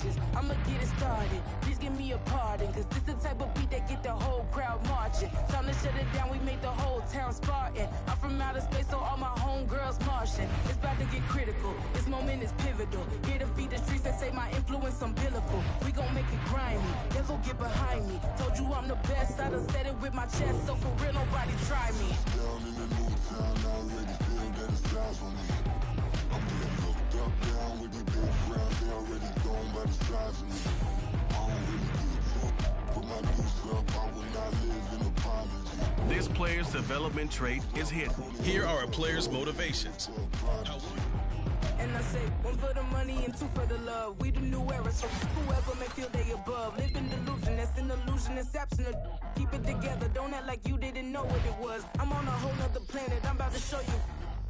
marches. I'ma get it started. Please give me a pardon, cause this the type of beat that get the whole crowd marching. Time to shut it down, we made the whole town Spartan. I'm from outer space, so all my homegirls Martian. It's about to get critical, this moment is pivotal. Here to feed the streets that say my influence umbilical. We gon' make it grimy, devil get behind me. Told you I'm the best, I done said it with my chest, so for real nobody try me. Down in the new town, I already feel that it's time for me. I'm being looked up, down with the big ground, they already gone by the size of me. I don't really give a fuck, put my deuce up, I will not live in apology. This player's development trait is hidden. Here are a player's motivations. And I say, one for the money and two for the love. We the new era, so whoever may feel they above. Live in delusion, that's an illusion, it's absent. Keep it together, don't act like you didn't know what it was. I'm on a whole nother planet, I'm about to show you.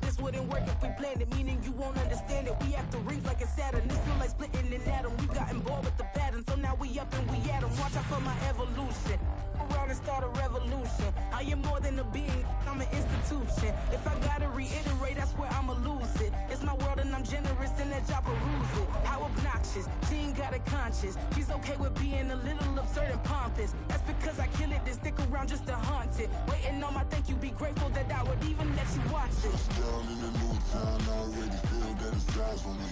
This wouldn't work if we planned it, meaning you won't understand it. We have to rings like a Saturn, this feel like splitting an atom. We got involved with the pattern, so now we up and we at 'em. Watch out for my evolution. Around and start a revolution. I am more than a being, I'm an institution. If I gotta reiterate, that's where I'ma lose it. It's my world and I'm generous and that y'all peruse it. How obnoxious, she ain't got a conscience. She's okay with being a little absurd and pompous. That's because I kill it, then stick around just to haunt it. Waiting on my thank you, be grateful that I would even let you watch it. Down in the new town, I already feel that it's time for me.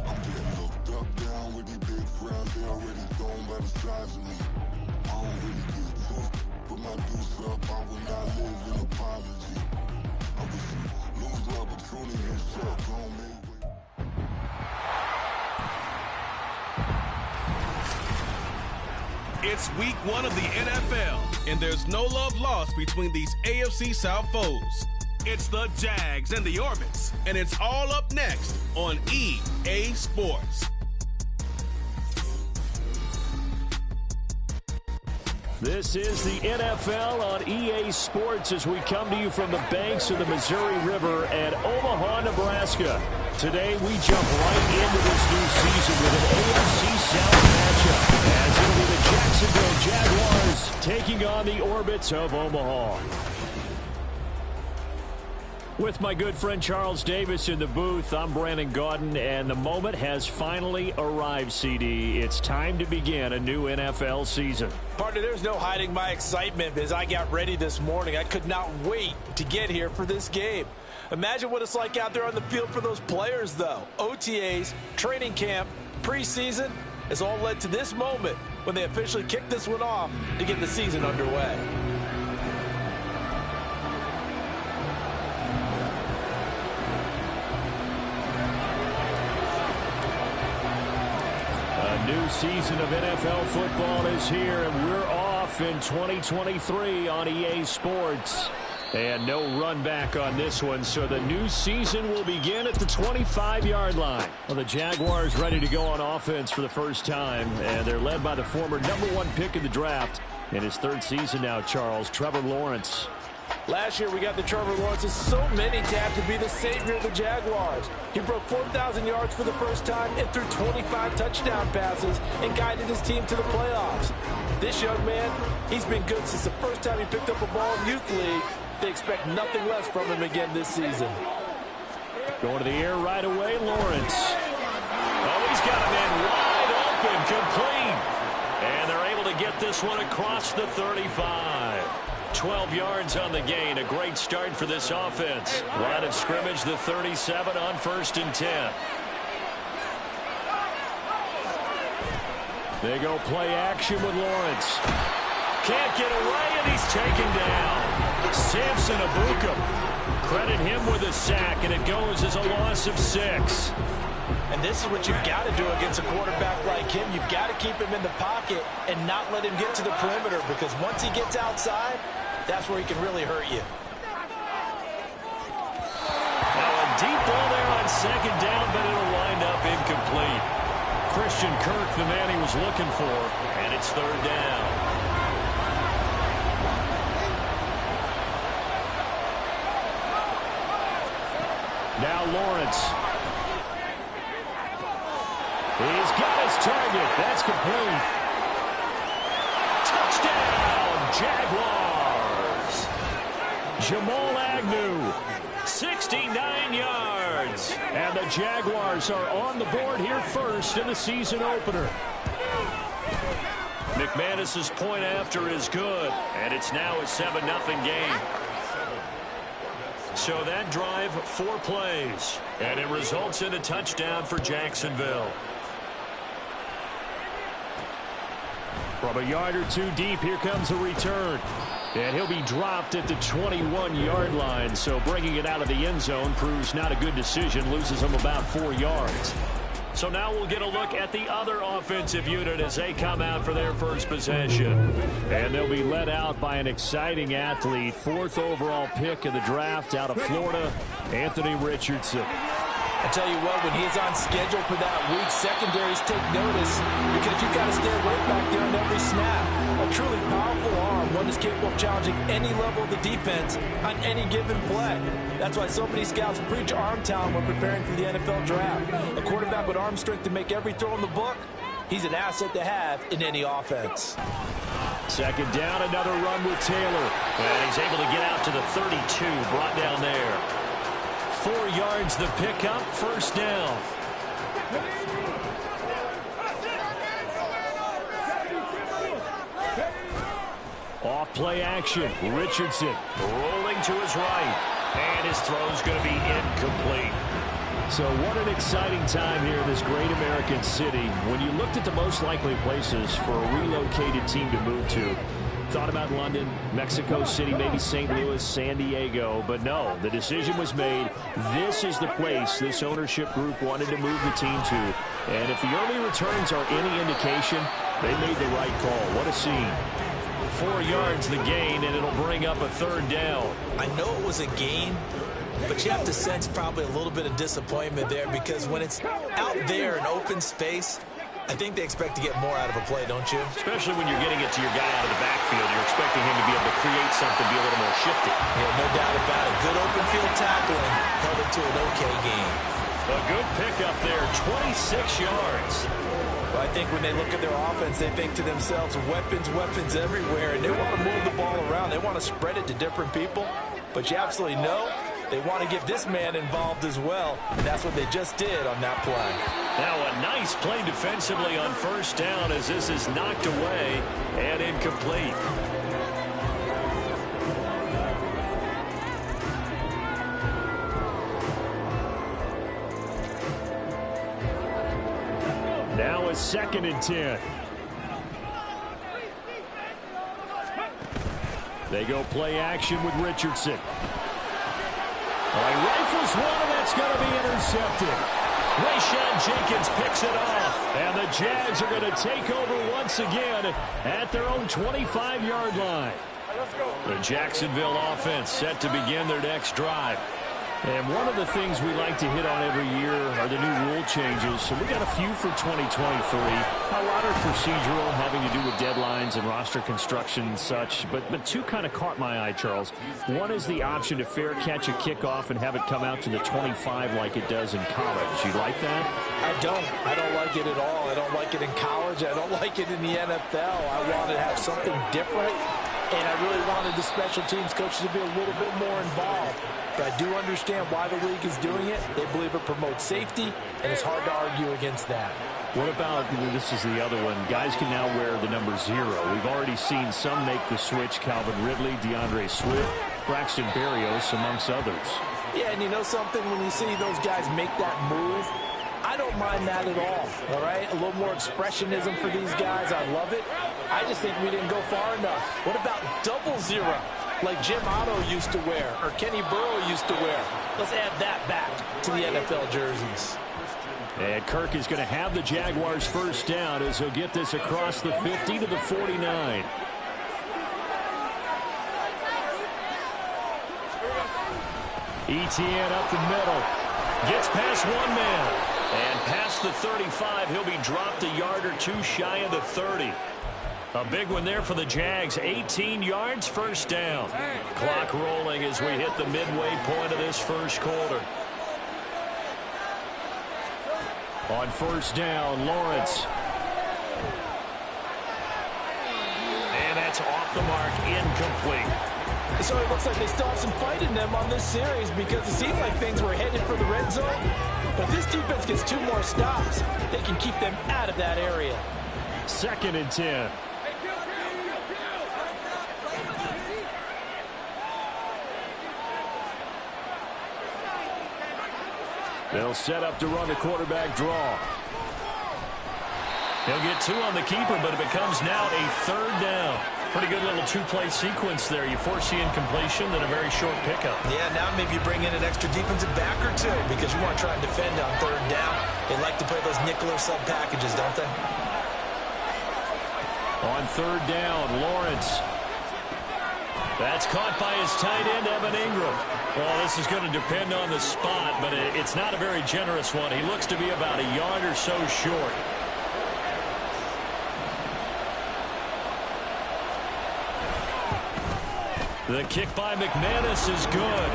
I'm getting looked up, down with the big crowd, they already gone by the size of me. I don't really give a fuck, put my deuce up, I will not live in apology. I wish you lose the opportunity, you suck, don't make way. It's week 1 of the NFL, and there's no love lost between these AFC South foes. It's the Jags and the Orbits, and it's all up next on EA Sports. This is the NFL on EA Sports as we come to you from the banks of the Missouri River at Omaha, Nebraska. Today we jump right into this new season with an AFC South matchup as it'll be the Jacksonville Jaguars taking on the Orbits of Omaha. With my good friend Charles Davis in the booth, I'm Brandon Gaudin, and the moment has finally arrived, CD. It's time to begin a new NFL season. Partner, there's no hiding my excitement as I got ready this morning. I could not wait to get here for this game. Imagine what it's like out there on the field for those players, though. OTAs, training camp, preseason has all led to this moment when they officially kick this one off to get the season underway. New season of NFL football is here, and we're off in 2023 on EA Sports. And no run back on this one, so the new season will begin at the 25-yard line. Well, the Jaguars ready to go on offense for the first time, and they're led by the former #1 pick in the draft in his 3rd season now, Charles, Trevor Lawrence. Last year, we got the Trevor Lawrences, so many tapped to be the savior of the Jaguars. He broke 4,000 yards for the first time and threw 25 touchdown passes and guided his team to the playoffs. This young man, he's been good since the first time he picked up a ball in Youth League. They expect nothing less from him again this season. Going to the air right away, Lawrence. Oh, he's got a man wide open, complete. And they're able to get this one across the 35. 12 yards on the gain. A great start for this offense. Line of scrimmage, the 37 on 1st and 10. They go play action with Lawrence. Can't get away, and he's taken down. Samson Abukum. Credit him with a sack, and it goes as a loss of 6. And this is what you've got to do against a quarterback like him. You've got to keep him in the pocket and not let him get to the perimeter, because once he gets outside, that's where he can really hurt you. Now a deep ball there on 2nd down, but it'll wind up incomplete. Christian Kirk, the man he was looking for, and it's 3rd down. Now Lawrence. He's got his target. That's complete. Touchdown, Jaguars. Jamal Agnew, 69 yards. Giants. And the Jaguars are on the board here first in the season opener. McManus's point after is good, and it's now a 7-0 game. So that drive, 4 plays, and it results in a touchdown for Jacksonville. From a yard or two deep, here comes a return. And he'll be dropped at the 21-yard line, so bringing it out of the end zone proves not a good decision, loses him about 4 yards. So now we'll get a look at the other offensive unit as they come out for their first possession. And they'll be led out by an exciting athlete, 4th overall pick in the draft out of Florida, Anthony Richardson. I tell you what, when he's on schedule for that week, secondaries take notice because you've got to stay right back there on every snap. A truly powerful arm, one that's capable of challenging any level of the defense on any given play. That's why so many scouts preach arm talent when preparing for the NFL draft. A quarterback with arm strength to make every throw in the book, he's an asset to have in any offense. Second down, another run with Taylor. And he's able to get out to the 32, brought down there. 4 yards the pickup, first down. Off play action, Richardson rolling to his right, and his throw's going to be incomplete. So what an exciting time here in this great American city. When you looked at the most likely places for a relocated team to move to, thought about London, Mexico City, maybe St. Louis, San Diego, but no, the decision was made. This is the place this ownership group wanted to move the team to. And if the early returns are any indication, they made the right call. What a scene. 4 yards the gain, and it'll bring up a 3rd down. I know it was a gain, but you have to sense probably a little bit of disappointment there because when it's out there in open space, I think they expect to get more out of a play, don't you? Especially when you're getting it to your guy out of the backfield. You're expecting him to be able to create something, be a little more shifty. Yeah, no doubt about it. Good open field tackling held it to an okay game. A good pickup there, 26 yards. Well, I think when they look at their offense, they think to themselves, weapons, weapons everywhere, and they want to move the ball around. They want to spread it to different people, but you absolutely know they want to get this man involved as well, and that's what they just did on that play. Now a nice play defensively on first down as this is knocked away and incomplete. Now a 2nd and 10. They go play action with Richardson. He rifles one, and that's going to be intercepted. Rayshad Jenkins picks it off, and the Jags are going to take over once again at their own 25-yard line. The Jacksonville offense set to begin their next drive. And one of the things we like to hit on every year are the new rule changes. So we got a few for 2023. A lot are procedural, having to do with deadlines and roster construction and such. But 2 kind of caught my eye, Charles. One is the option to fair catch a kickoff and have it come out to the 25 like it does in college. You like that? I don't like it at all. I don't like it in college. I don't like it in the NFL. I want to have something different. And I really wanted the special teams coaches to be a little bit more involved. But I do understand why the league is doing it. They believe it promotes safety, and it's hard to argue against that. What about, this is the other one, guys can now wear the number 0. We've already seen some make the switch, Calvin Ridley, DeAndre Swift, Braxton Berrios, amongst others. Yeah, and you know something, when you see those guys make that move, I don't mind that at all right? A little more expressionism for these guys. I love it. I just think we didn't go far enough. What about 00, like Jim Otto used to wear or Kenny Burrow used to wear? Let's add that back to the NFL jerseys. And Kirk is going to have the Jaguars first down as he'll get this across the 50 to the 49. Etienne up the middle. Gets past one man. And past the 35, he'll be dropped a yard or 2 shy of the 30. A big one there for the Jags. 18 yards, first down. Clock rolling as we hit the midway point of this first quarter. On first down, Lawrence. And that's off the mark, incomplete. So it looks like they still have some fight in them on this series because it seemed like things were headed for the red zone. But if this defense gets 2 more stops, they can keep them out of that area. 2nd and 10. They'll set up to run the quarterback draw. He'll get 2 on the keeper, but it becomes now a 3rd down. Pretty good little 2-play sequence there. You force the incompletion, then a very short pickup. Yeah, now maybe you bring in an extra defensive back or 2 because you want to try and defend on 3rd down. They like to play those nickel or sub packages, don't they? On 3rd down, Lawrence. That's caught by his tight end, Evan Ingram. Well, this is going to depend on the spot, but it's not a very generous one. He looks to be about a yard or so short. The kick by McManus is good.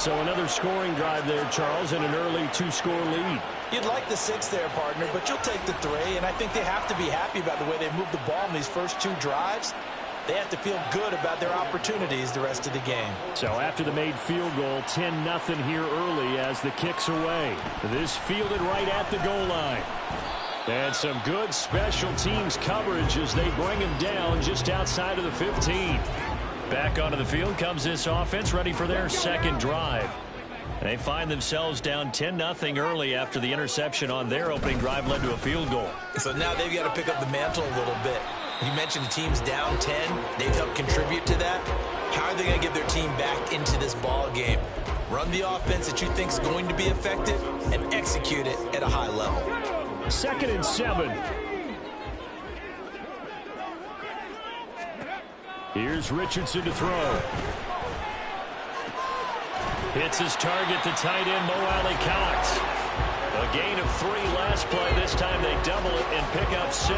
So another scoring drive there, Charles, and an early 2-score lead. You'd like the 6 there, partner, but you'll take the 3, and I think they have to be happy about the way they moved the ball in these first 2 drives. They have to feel good about their opportunities the rest of the game. So after the made field goal, 10-0 here early as the kick's away. This fielded right at the goal line. And some good special teams coverage as they bring him down just outside of the 15. Back onto the field comes this offense, ready for their 2nd drive. They find themselves down 10-0 early after the interception on their opening drive led to a field goal. So now they've got to pick up the mantle a little bit. You mentioned the team's down 10. They've helped contribute to that. How are they going to get their team back into this ball game? Run the offense that you think is going to be effective and execute it at a high level. 2nd and 7. Here's Richardson to throw. Hits his target, the tight end, Mo Alley-Cox. A gain of 3 last play. This time they double it and pick up 6.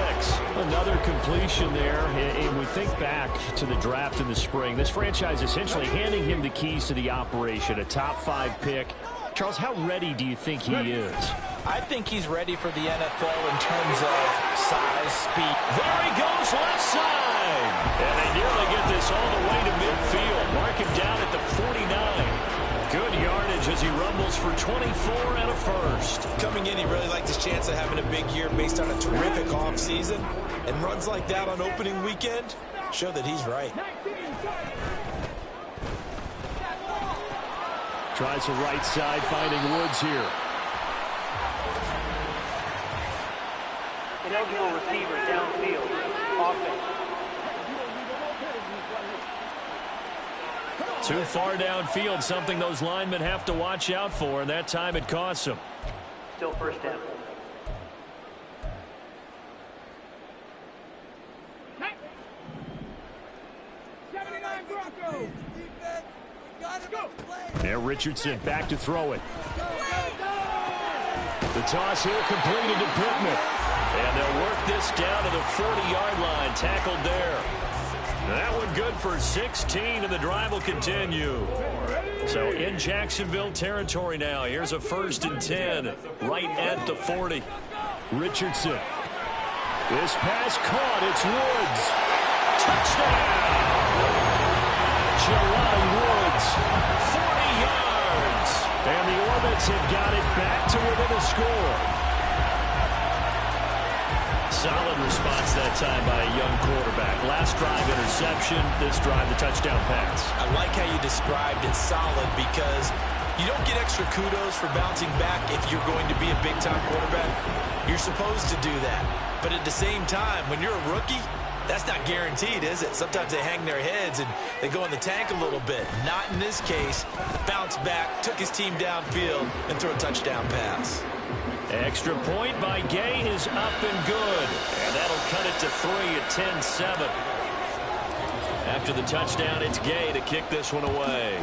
Another completion there. And we think back to the draft in the spring. This franchise essentially handing him the keys to the operation, a top 5 pick. Charles, how ready do you think he is? I think he's ready for the NFL in terms of size, speed. There he goes, left side. And they nearly get this all the way to midfield. Mark him down at the 49. Good yardage as he rumbles for 24 and a first. Coming in, he really liked his chance of having a big year based on a terrific offseason. And runs like that on opening weekend show that he's right. Tries the right side, finding Woods here. Ineligible receiver downfield. Offense. Too far downfield, something those linemen have to watch out for, and that time it costs them. Still 1st down. There, Richardson back to throw it. The toss here completed to Pittman. And they'll work this down to the 40-yard line, tackled there. That one good for 16, and the drive will continue. So in Jacksonville territory now. Here's a 1st and 10, right at the 40. Richardson. This pass caught. It's Woods. Touchdown! Jelani Woods, 40 yards. And the Orbits have got it back to within a score. Solid response that time by a young quarterback. Last drive interception, this drive the touchdown pass. I like how you described it, solid, because you don't get extra kudos for bouncing back if you're going to be a big-time quarterback. You're supposed to do that. But at the same time, when you're a rookie, that's not guaranteed, is it? Sometimes they hang their heads and they go in the tank a little bit. Not in this case. Bounced back, took his team downfield, and threw a touchdown pass. Extra point by Gay is up and good. And that'll cut it to 3 at 10-7. After the touchdown, it's Gay to kick this one away.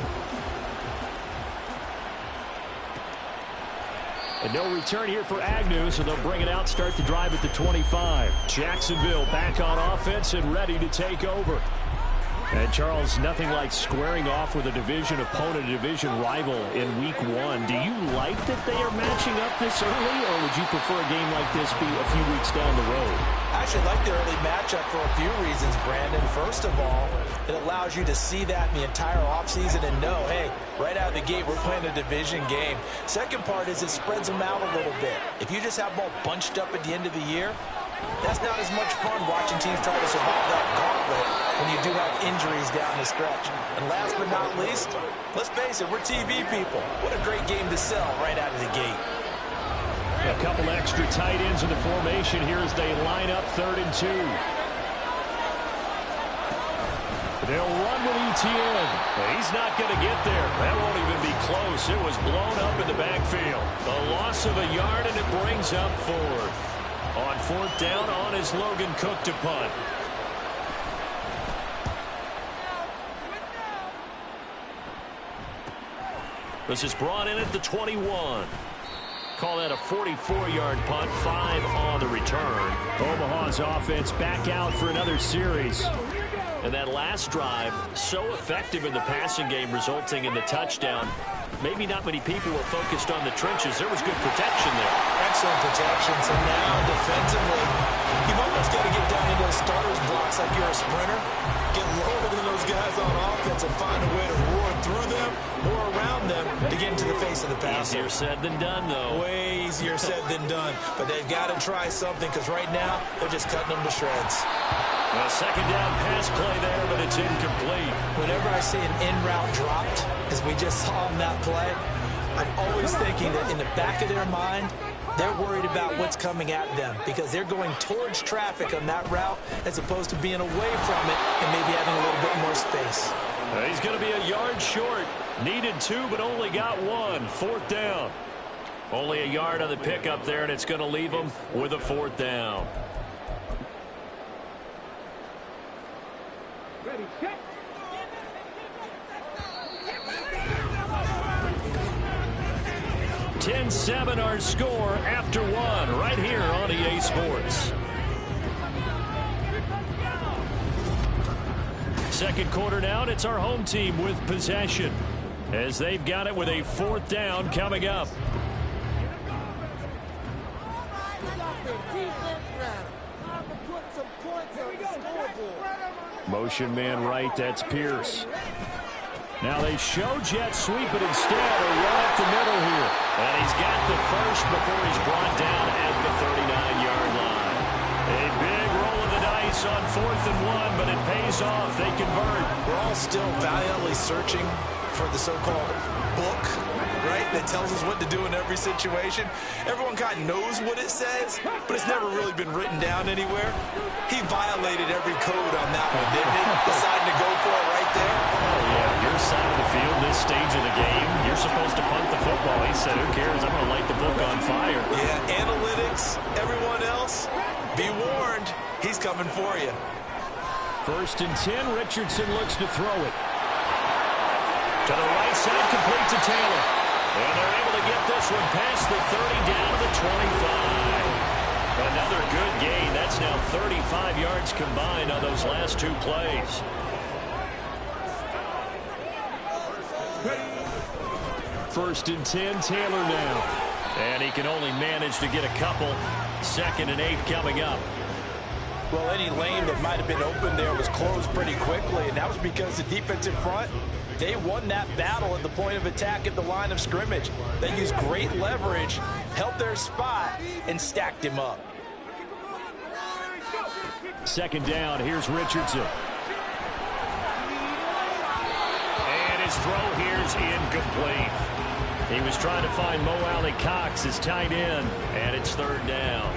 And no return here for Agnew, so they'll bring it out, start the drive at the 25. Jacksonville back on offense and ready to take over. And Charles, nothing like squaring off with a division opponent, a division rival in week 1. Do you like that they are matching up this early, or would you prefer a game like this be a few weeks down the road? I actually like the early matchup for a few reasons, Brandon. First of all, it allows you to see that in the entire offseason and know, hey, right out of the gate, we're playing a division game. Second part is it spreads them out a little bit. If you just have them all bunched up at the end of the year, that's not as much fun watching teams try to survive that gauntlet when you do have injuries down the stretch. And last but not least, let's face it, we're TV people. What a great game to sell right out of the gate. A couple extra tight ends in the formation here as they line up 3rd and 2. They'll run with Etienne. He's not going to get there. That won't even be close. It was blown up in the backfield. A loss of a yard, and it brings up 4th. On 4th down, on is Logan Cook to punt. This is brought in at the 21. Call that a 44-yard punt, 5 on the return. Omaha's offense back out for another series. And that last drive, so effective in the passing game, resulting in the touchdown. Maybe not many people were focused on the trenches. There was good protection there. Excellent protection. So now, defensively, you've almost got to get down into those starters blocks like you're a sprinter. Get lower than those guys on offense and find a way to roar through them or around them to get into the face of the passer. Easier said than done, though. Way easier said than done. But they've got to try something because right now, they're just cutting them to shreds. A second down pass play there, but it's incomplete. Whenever I see an in-route dropped, as we just saw on that play, I'm always thinking that in the back of their mind, they're worried about what's coming at them because they're going towards traffic on that route as opposed to being away from it and maybe having a little bit more space. He's going to be a yard short. Needed 2, but only got 1. 4th down. Only a yard on the pickup there, and it's going to leave them with a 4th down. Ready, check. 10-7 our score after 1 right here on EA Sports. Second quarter now, and it's our home team with possession as they've got it with a 4th down coming up. Motion man right, that's Pierce. Now they show jet sweep, but instead they run up the middle here. And he's got the first before he's brought down at the 39-yard line. A big roll of the dice on 4th and 1, but it pays off. They convert. We're all still valiantly searching for the so-called book, right, that tells us what to do in every situation. Everyone kind of knows what it says, but it's never really been written down anywhere. He violated every code on that one, didn't he? Deciding to go for it right there. Oh, yeah, your side of the field, this stage of the game, you're supposed to punt the football. He said, who cares? I'm going to light the book on fire. Yeah, analytics, everyone else, be warned, he's coming for you. 1st and 10, Richardson looks to throw it. To the right side, complete to Taylor. And they're able to get this one past the 30 down to the 25. Another good gain. That's now 35 yards combined on those last 2 plays. First and 10, Taylor now. And he can only manage to get a couple. 2nd and 8 coming up. Well, any lane that might have been open there was closed pretty quickly, and that was because the defensive front, they won that battle at the point of attack at the line of scrimmage. They used great leverage, held their spot, and stacked him up. 2nd down, here's Richardson. And his throw here's incomplete. He was trying to find Mo Alley Cox, his tight end, and it's 3rd down.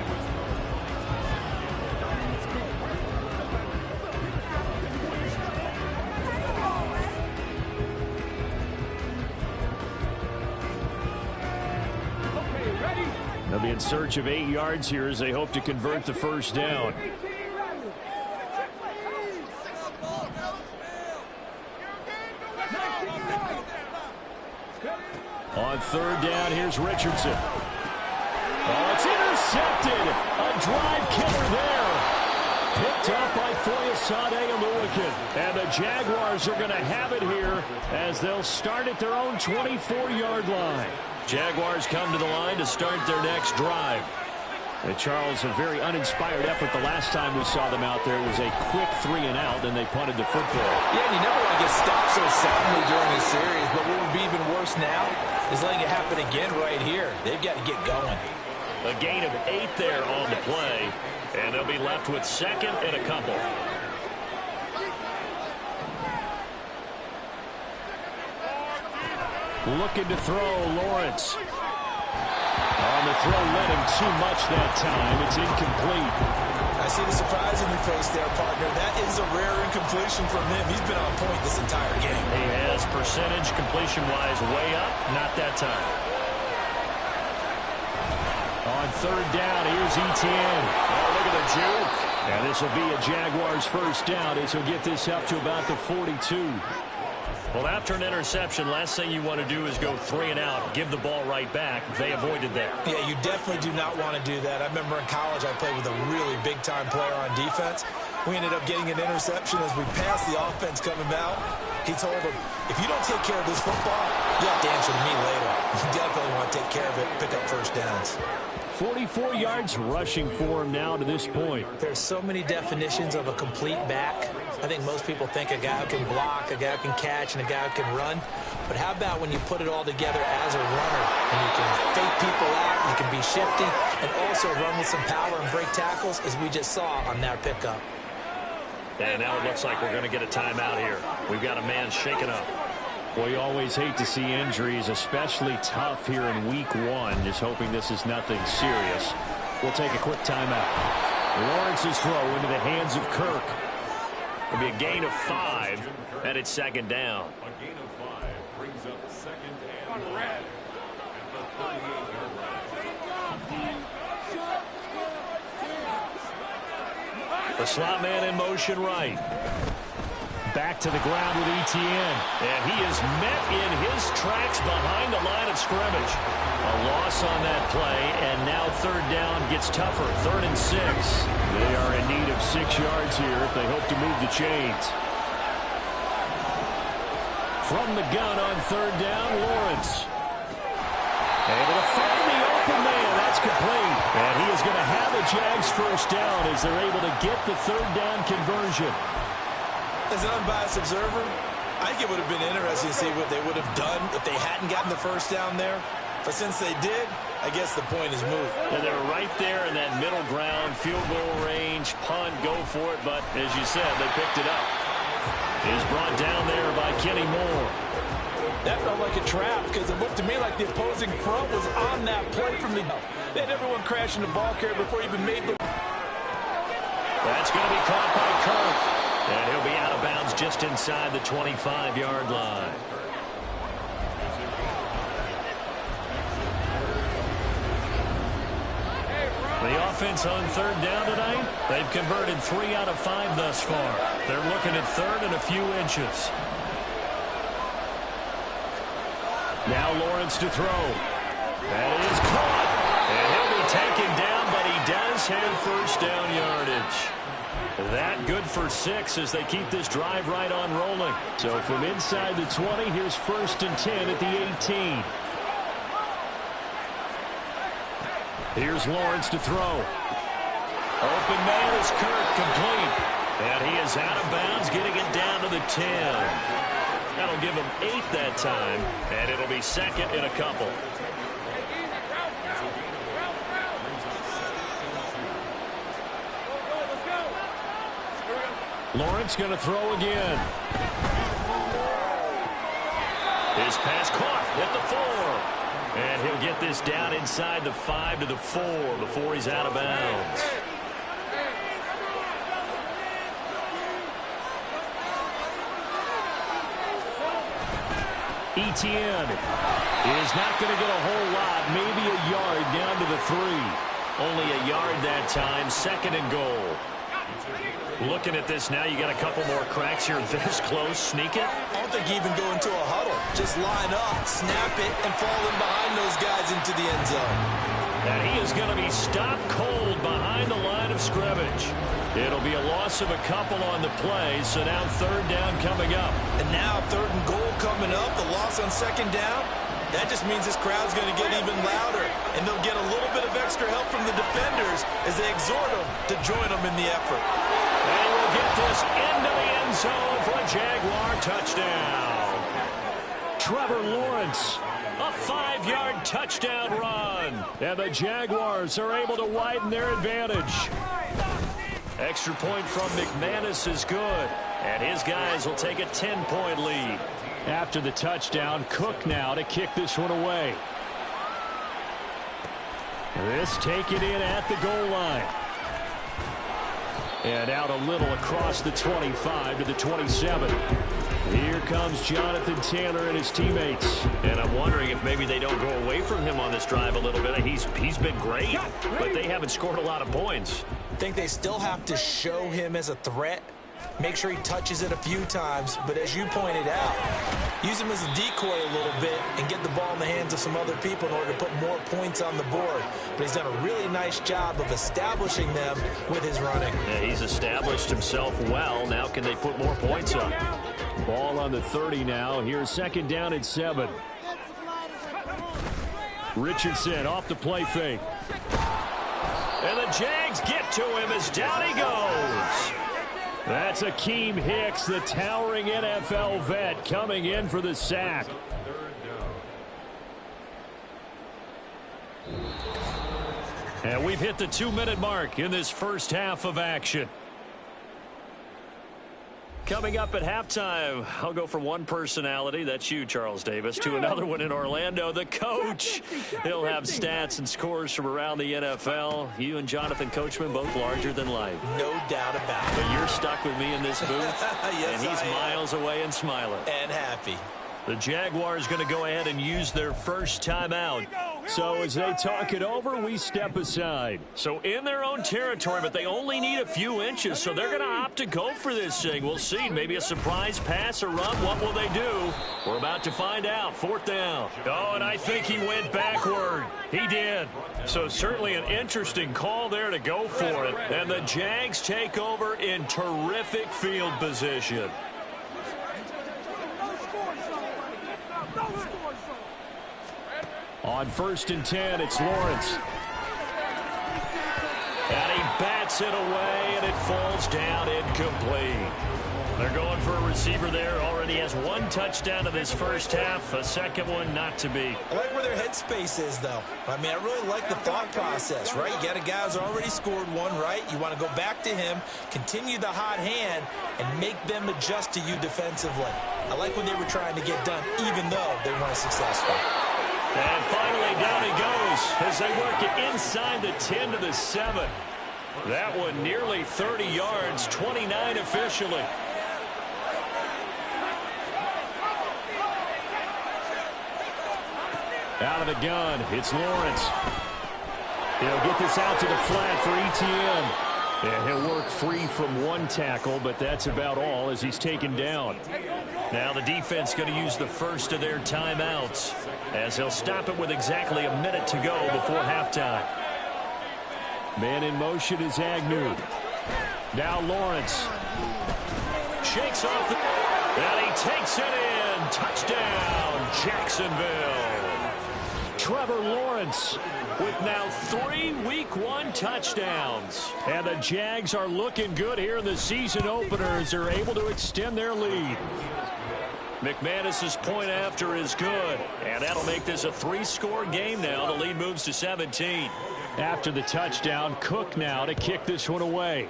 They'll be in search of 8 yards here as they hope to convert the 1st down. On 3rd down, here's Richardson. Oh, it's intercepted. A drive killer there. Picked up by 4 Sade Aluakin. And the Jaguars are going to have it here as they'll start at their own 24-yard line. Jaguars come to the line to start their next drive. And Charles, a very uninspired effort the last time we saw them out there. It was a quick 3-and-out, and they punted the football. Yeah, and you never want to get stopped so soundly during this series, but what would be even worse now is letting it happen again right here. They've got to get going. A gain of 8 there on the play, and they'll be left with second and a couple. Looking to throw, Lawrence. On the throw, led him too much that time. It's incomplete. I see the surprise in your face there, partner. That is a rare incompletion from him. He's been on point this entire game. He has percentage completion-wise way up. Not that time. On third down, here's Etienne. Oh, look at the juke. And this will be a Jaguars first down as he'll get this up to about the 42. Well, after an interception, last thing you want to do is go 3-and-out, give the ball right back. They avoided that. Yeah, you definitely do not want to do that. I remember in college I played with a really big-time player on defense. We ended up getting an interception as we passed the offense coming out. He told him, if you don't take care of this football, you have to answer to me later. You definitely want to take care of it, pick up first downs. 44 yards rushing for him now to this point. There's so many definitions of a complete back. I think most people think a guy who can block, a guy who can catch, and a guy who can run. But how about when you put it all together as a runner, and you can fake people out, you can be shifty, and also run with some power and break tackles, as we just saw on that pickup. And now it looks like we're going to get a timeout here. We've got a man shaken up. Well, you always hate to see injuries, especially tough here in week 1. Just hoping this is nothing serious. We'll take a quick timeout. Lawrence's throw into the hands of Kirk. It'll be a gain of 5, and it's second down. A gain of 5 brings up second and red at the 38-yard line. The slot man in motion right. Back to the ground with Etienne. And he is met in his tracks behind the line of scrimmage. A loss on that play, and now third down gets tougher. 3rd and 6. They are in need of 6 yards here if they hope to move the chains. From the gun on third down, Lawrence. Able to find the open man. That's complete. And he is going to have the Jags first down as they're able to get the third down conversion. As an unbiased observer, I think it would have been interesting to see what they would have done if they hadn't gotten the first down there. But since they did, I guess the point is moot. And they're right there in that middle ground, field goal range, punt, go for it. But as you said, they picked it up. It is brought down there by Kenny Moore. That felt like a trap because it looked to me like the opposing front was on that play from the... They had everyone crashing the ball carrier before he even made the... That's going to be caught by Kirk. And he'll be out of bounds just inside the 25-yard line. The offense on third down tonight, they've converted 3 out of 5 thus far. They're looking at third and a few inches. Now Lawrence to throw. That is caught. And he'll be taken down, but he does have first down yardage. That good for 6 as they keep this drive right on rolling. So from inside the 20, here's 1st and 10 at the 18. Here's Lawrence to throw. Open man is Kirk, complete. And he is out of bounds, getting it down to the 10. That'll give him 8 that time, and it'll be second and a couple. Lawrence going to throw again. His pass caught at the 4. And he'll get this down inside the 5 to the 4 before he's out of bounds. Etienne is not going to get a whole lot, maybe a yard down to the 3. Only a yard that time, second and goal. Looking at this now, you got a couple more cracks here this close. Sneak it. I don't think even go into a huddle. Just line up, snap it, and fall in behind those guys into the end zone. And he is going to be stopped cold behind the line of scrimmage. It'll be a loss of a couple on the play, so now third down coming up. And now third and goal coming up, the loss on second down. That just means this crowd's going to get even louder, and they'll get a little bit of extra help from the defenders as they exhort them to join them in the effort. And we'll get this into the end zone for a Jaguar touchdown. Trevor Lawrence, a 5-yard touchdown run. And the Jaguars are able to widen their advantage. Extra point from McManus is good, and his guys will take a 10-point lead. After the touchdown, Cook now to kick this one away. This taken in at the goal line. And out a little across the 25 to the 27. Here comes Jonathan Taylor and his teammates. And I'm wondering if maybe they don't go away from him on this drive a little bit. He's been great, but they haven't scored a lot of points. I think they still have to show him as a threat. Make sure he touches it a few times, but as you pointed out, use him as a decoy a little bit and get the ball in the hands of some other people in order to put more points on the board. But he's done a really nice job of establishing them with his running. Yeah, he's established himself well. Now can they put more points up? Ball on the 30 now. Here's second down and 7. Richardson off the play fake. And the Jags get to him as down he goes. That's Akeem Hicks, the towering NFL vet, coming in for the sack. And we've hit the 2-minute mark in this first half of action. Coming up at halftime, I'll go from one personality, that's you, Charles Davis, to another one in Orlando, the coach. He'll have stats and scores from around the NFL. You and Jonathan Coachman, both larger than life. No doubt about it. But you're stuck with me in this booth, yes, and he's miles away and smiling. And happy. The Jaguars going to go ahead and use their first timeout. So as they talk it over, we step aside. So in their own territory, but they only need a few inches, so they're going to opt to go for this thing. We'll see. Maybe a surprise pass or run. What will they do? We're about to find out. Fourth down. Oh, and I think he went backward. He did. So certainly an interesting call there to go for it. And the Jags take over in terrific field position. On 1st and 10, it's Lawrence. And he bats it away, and it falls down incomplete. They're going for a receiver there. Already has one touchdown in this first half. A second one not to be. I like where their headspace is, though. I mean, I really like the thought process, right? You got a guy who's already scored one, right? You want to go back to him, continue the hot hand, and make them adjust to you defensively. I like what they were trying to get done, even though they weren't successful. And finally, down he goes as they work it inside the 10 to the 7. That one nearly 30 yards, 29 officially. Out of the gun, it's Lawrence. He'll get this out to the flat for Etienne. And he'll work free from one tackle, but that's about all as he's taken down. Now the defense going to use the first of their timeouts as they'll stop it with exactly a minute to go before halftime. Man in motion is Agnew. Now Lawrence. Shakes off the... And he takes it in. Touchdown, Jacksonville. Trevor Lawrence with now 3 Week 1 touchdowns. And the Jags are looking good here in the season opener as they're able to extend their lead. McManus's point after is good. And that'll make this a 3-score game now. The lead moves to 17. After the touchdown, Cook now to kick this one away.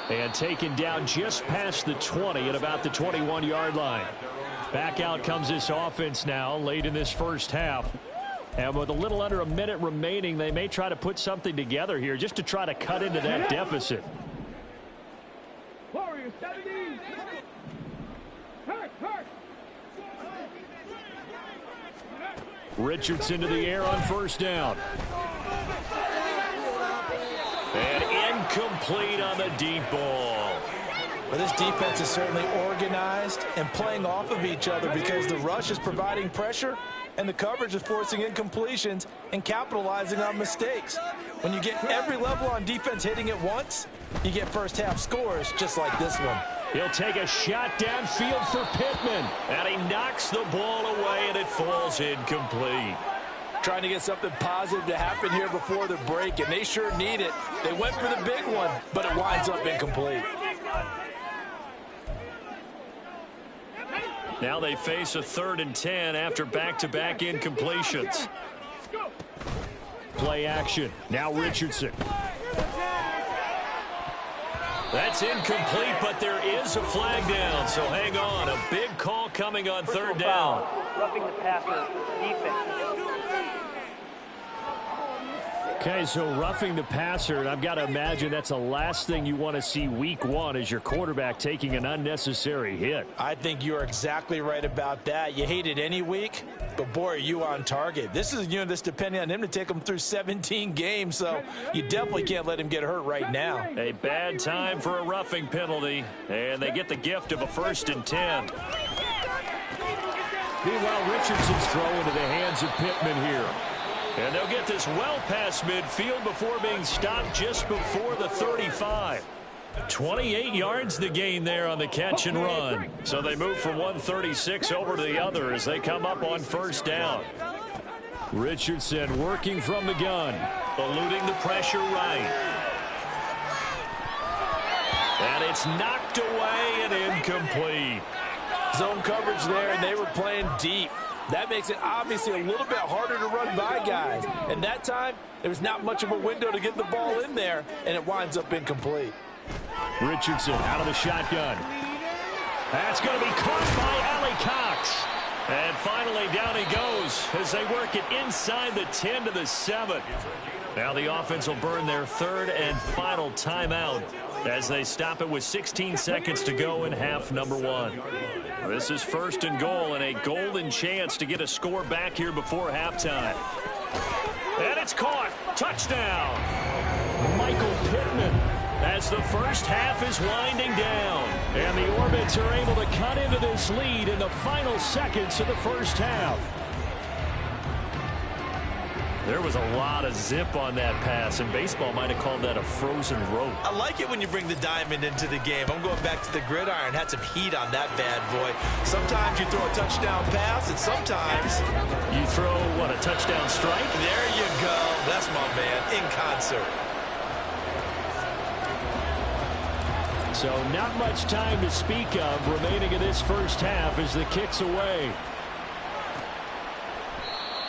And taken down just past the 20 at about the 21-yard line. Back out comes this offense now late in this first half. And with a little under a minute remaining, they may try to put something together here just to try to cut into that deficit. Richardson to the air on first down. And incomplete on the deep ball. Well, this defense is certainly organized and playing off of each other because the rush is providing pressure and the coverage is forcing incompletions and capitalizing on mistakes. When you get every level on defense hitting at once, you get first-half scores just like this one. He'll take a shot downfield for Pittman. And he knocks the ball away, and it falls incomplete. Trying to get something positive to happen here before the break, and they sure need it. They went for the big one, but it winds up incomplete. Now they face a 3rd and 10 after back-to-back incompletions. Play action. Now Richardson. That's incomplete, but there is a flag down, so hang on. A big call coming on 3rd down. Roughing the passer defense. Okay, so roughing the passer, and I've got to imagine that's the last thing you want to see week 1 is your quarterback taking an unnecessary hit. I think you're exactly right about that. You hate it any week, but boy, are you on target. This is a unit that's depending on him to take him through 17 games, so you definitely can't let him get hurt right now. A bad time for a roughing penalty, and they get the gift of a 1st and 10. Meanwhile, Richardson's throw into the hands of Pittman here. And they'll get this well past midfield before being stopped just before the 35. 28 yards the gain there on the catch and run. So they move from 136 over to the other as they come up on 1st down. Richardson working from the gun. Eluding the pressure right. And it's knocked away and incomplete. Zone coverage there, and they were playing deep. That makes it obviously a little bit harder to run by guys. And that time, there's not much of a window to get the ball in there, and it winds up incomplete. Richardson out of the shotgun. That's going to be caught by Allie Cox. And finally, down he goes as they work it inside the 10 to the 7. Now the offense will burn their 3rd and final timeout as they stop it with 16 seconds to go in half number 1. This is 1st and goal and a golden chance to get a score back here before halftime. And it's caught. Touchdown. Michael Pittman. As the first half is winding down. And the Orbits are able to cut into this lead in the final seconds of the first half. There was a lot of zip on that pass, and baseball might have called that a frozen rope. I like it when you bring the diamond into the game. I'm going back to the gridiron. Had some heat on that bad boy. Sometimes you throw a touchdown pass, and sometimes you throw, what, a touchdown strike? There you go. That's my man, in concert. So not much time to speak of remaining in this first half as the kick's away.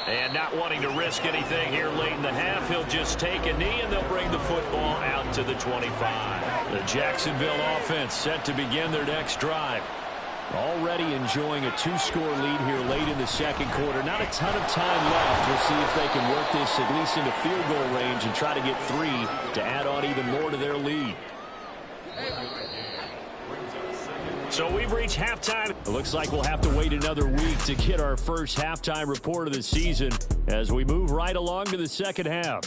And not wanting to risk anything here late in the half, he'll just take a knee, and they'll bring the football out to the 25. The Jacksonville offense set to begin their next drive. Already enjoying a 2-score lead here late in the second quarter. Not a ton of time left. We'll see if they can work this at least into field goal range and try to get 3 to add on even more to their lead. So we've reached halftime. It looks like we'll have to wait another week to get our first halftime report of the season as we move right along to the second half.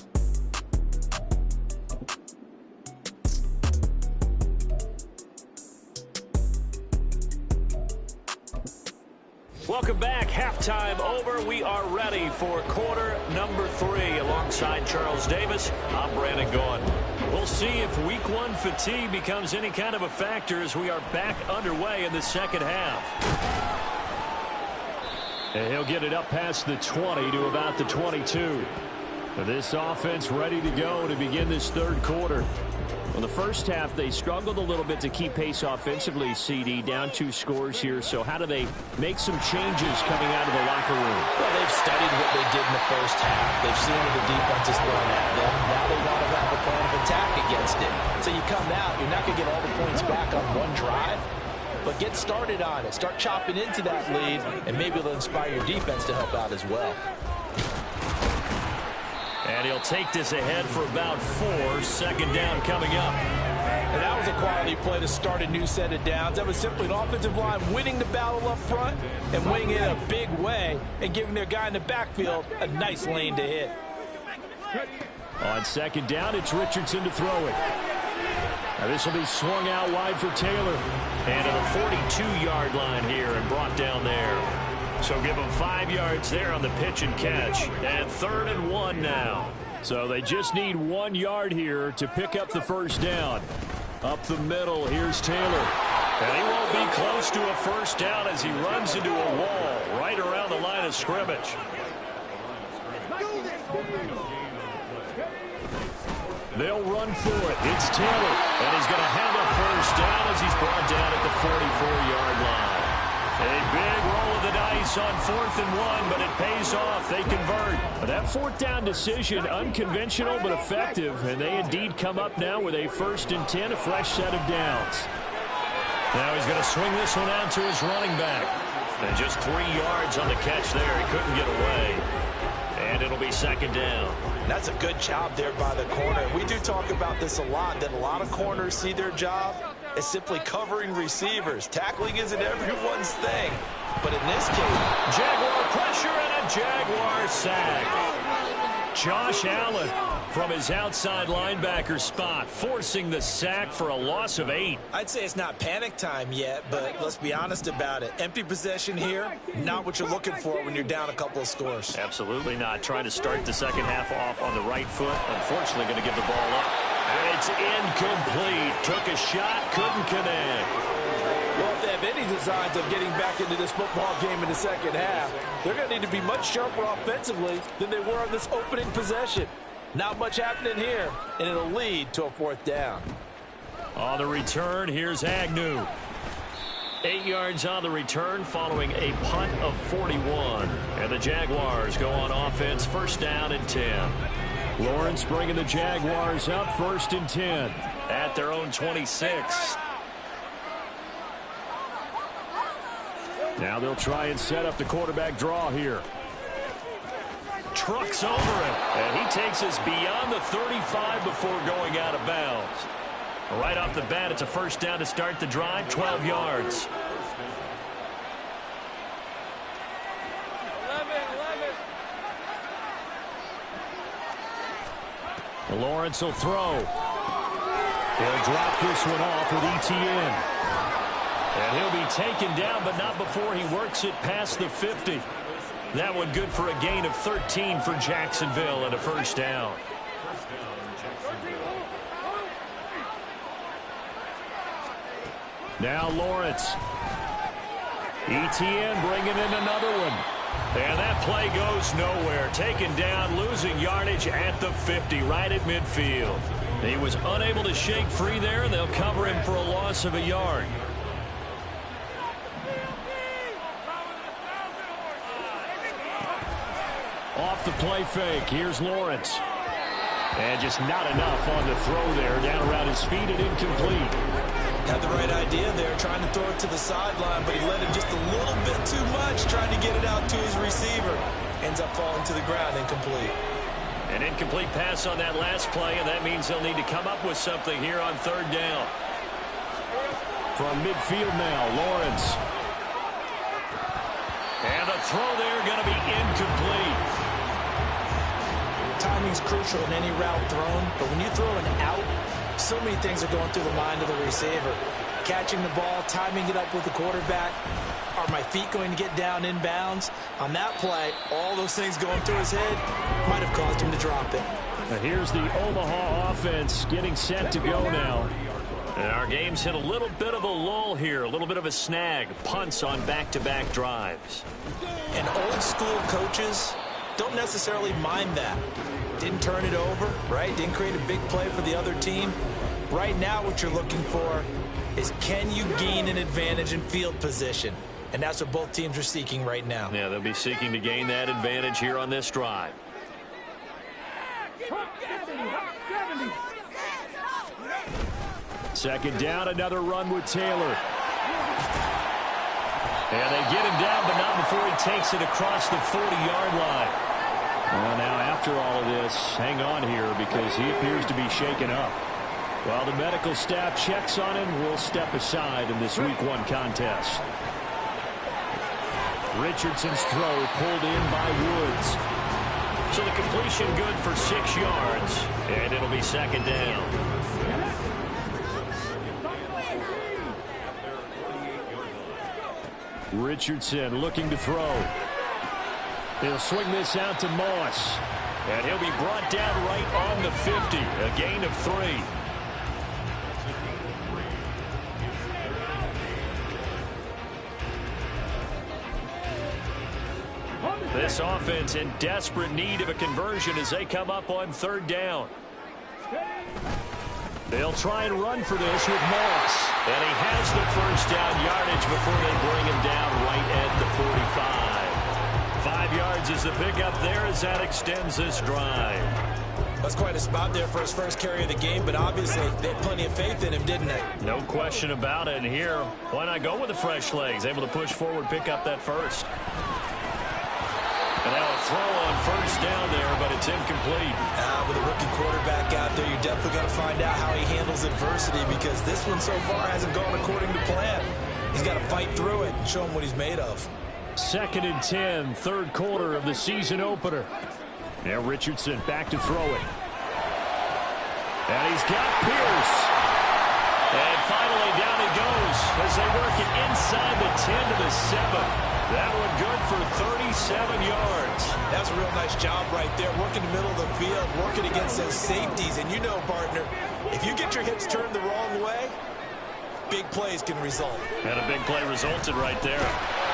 Welcome back. Halftime over. We are ready for quarter number 3. Alongside Charles Davis, I'm Brandon Gaughan. We'll see if week 1 fatigue becomes any kind of a factor as we are back underway in the second half. And he'll get it up past the 20 to about the 22. This offense ready to go to begin this third quarter. Well, the first half, they struggled a little bit to keep pace offensively, CD, down 2 scores here. So how do they make some changes coming out of the locker room? Well, they've studied what they did in the first half. They've seen what the defense is throwing at them. Now they want to have a plan of attack against it. So you come out, you're not going to get all the points back on one drive, but get started on it. Start chopping into that lead, and maybe it'll inspire your defense to help out as well. And he'll take this ahead for about 4. Second down coming up. And that was a quality play to start a new set of downs. That was simply an offensive line winning the battle up front and winning it in a big way and giving their guy in the backfield a nice lane to hit. On second down, it's Richardson to throw it. Now this will be swung out wide for Taylor. And to the 42-yard line here and brought down there. So give them 5 yards there on the pitch and catch. And 3rd and 1 now. So they just need 1 yard here to pick up the first down. Up the middle, here's Taylor. And he won't be close to a first down as he runs into a wall right around the line of scrimmage. They'll run for it. It's Taylor. And he's going to have a first down as he's brought down at the 44-yard line. A big roll of the dice on 4th and 1, but it pays off. They convert. But that 4th down decision, unconventional but effective, and they indeed come up now with a 1st and 10, a fresh set of downs. Now he's going to swing this one out to his running back. And just 3 yards on the catch there. He couldn't get away. And it'll be 2nd down. That's a good job there by the corner. We do talk about this a lot, that a lot of corners see their job as simply covering receivers. Tackling isn't everyone's thing. But in this case, Jaguar pressure and a Jaguar sack. Josh Allen from his outside linebacker spot, forcing the sack for a loss of 8. I'd say it's not panic time yet, but let's be honest about it. Empty possession here, not what you're looking for when you're down a couple of scores. Absolutely not. Trying to start the second half off on the right foot. Unfortunately, going to give the ball up. And it's incomplete. Took a shot, couldn't connect. Well, if they have any designs of getting back into this football game in the second half, they're going to need to be much sharper offensively than they were on this opening possession. Not much happening here, and it'll lead to a 4th down. On the return, here's Agnew. 8 yards on the return following a punt of 41. And the Jaguars go on offense, 1st down and 10. Lawrence bringing the Jaguars up, 1st and 10. At their own 26. Now they'll try and set up the quarterback draw here. Trucks over him, and he takes us beyond the 35 before going out of bounds. Right off the bat, it's a 1st down to start the drive, 12 yards. 11. Lawrence will throw. He'll drop this one off with ETN. And he'll be taken down, but not before he works it past the 50. That one good for a gain of 13 for Jacksonville and a 1st down. Now Lawrence. ETN bringing in another one. And that play goes nowhere. Taken down, losing yardage at the 50, right at midfield. He was unable to shake free there, and they'll cover him for a loss of a yard. Off the play fake. Here's Lawrence. And just not enough on the throw there. Down around his feet and incomplete. Had the right idea there, trying to throw it to the sideline, but he let him just a little bit too much, trying to get it out to his receiver. Ends up falling to the ground, incomplete. An incomplete pass on that last play, and that means they'll need to come up with something here on 3rd down. From midfield now, Lawrence. And the throw there going to be incomplete. Timing's crucial in any route thrown, but when you throw an out, so many things are going through the mind of the receiver. Catching the ball, timing it up with the quarterback. Are my feet going to get down in bounds? On that play, all those things going through his head might have caused him to drop it. And here's the Omaha offense getting set to go now. And our game's hit a little bit of a lull here, a little bit of a snag. Punts on back-to-back drives. And old school coaches don't necessarily mind that. Didn't turn it over, right? Didn't create a big play for the other team. Right now what you're looking for is, can you gain an advantage in field position? And that's what both teams are seeking right now. Yeah, they'll be seeking to gain that advantage here on this drive. Second down, another run with Taylor. And they get him down, but not before he takes it across the 40-yard line. Well, now after all of this, hang on here because he appears to be shaken up. While the medical staff checks on him, we'll step aside in this Week 1 contest. Richardson's throw pulled in by Woods. So the completion good for 6 yards, and it'll be 2nd down. Richardson looking to throw. He'll swing this out to Moss. And he'll be brought down right on the 50. A gain of 3. This offense in desperate need of a conversion as they come up on 3rd down. They'll try and run for this with Moss. And he has the first down yardage before they bring him down right at the 45. 5 yards is the pickup there as that extends this drive. That's quite a spot there for his first carry of the game, but obviously they had plenty of faith in him, didn't they? No question about it. And here, why not go with the fresh legs? Able to push forward, pick up that first. And now a throw on first down there, but it's incomplete. With a rookie quarterback out there, you're definitely going to find out how he handles adversity, because this one so far hasn't gone according to plan. He's got to fight through it and show him what he's made of. 2nd and 10, 3rd quarter of the season opener. Now Richardson back to throw it. And he's got Pierce. And finally down he goes as they work it inside the 10 to the 7. That one good for 37 yards. That's a real nice job right there, working the middle of the field, working against those safeties. And you know, partner, if you get your hips turned the wrong way, big plays can result. And a big play resulted right there.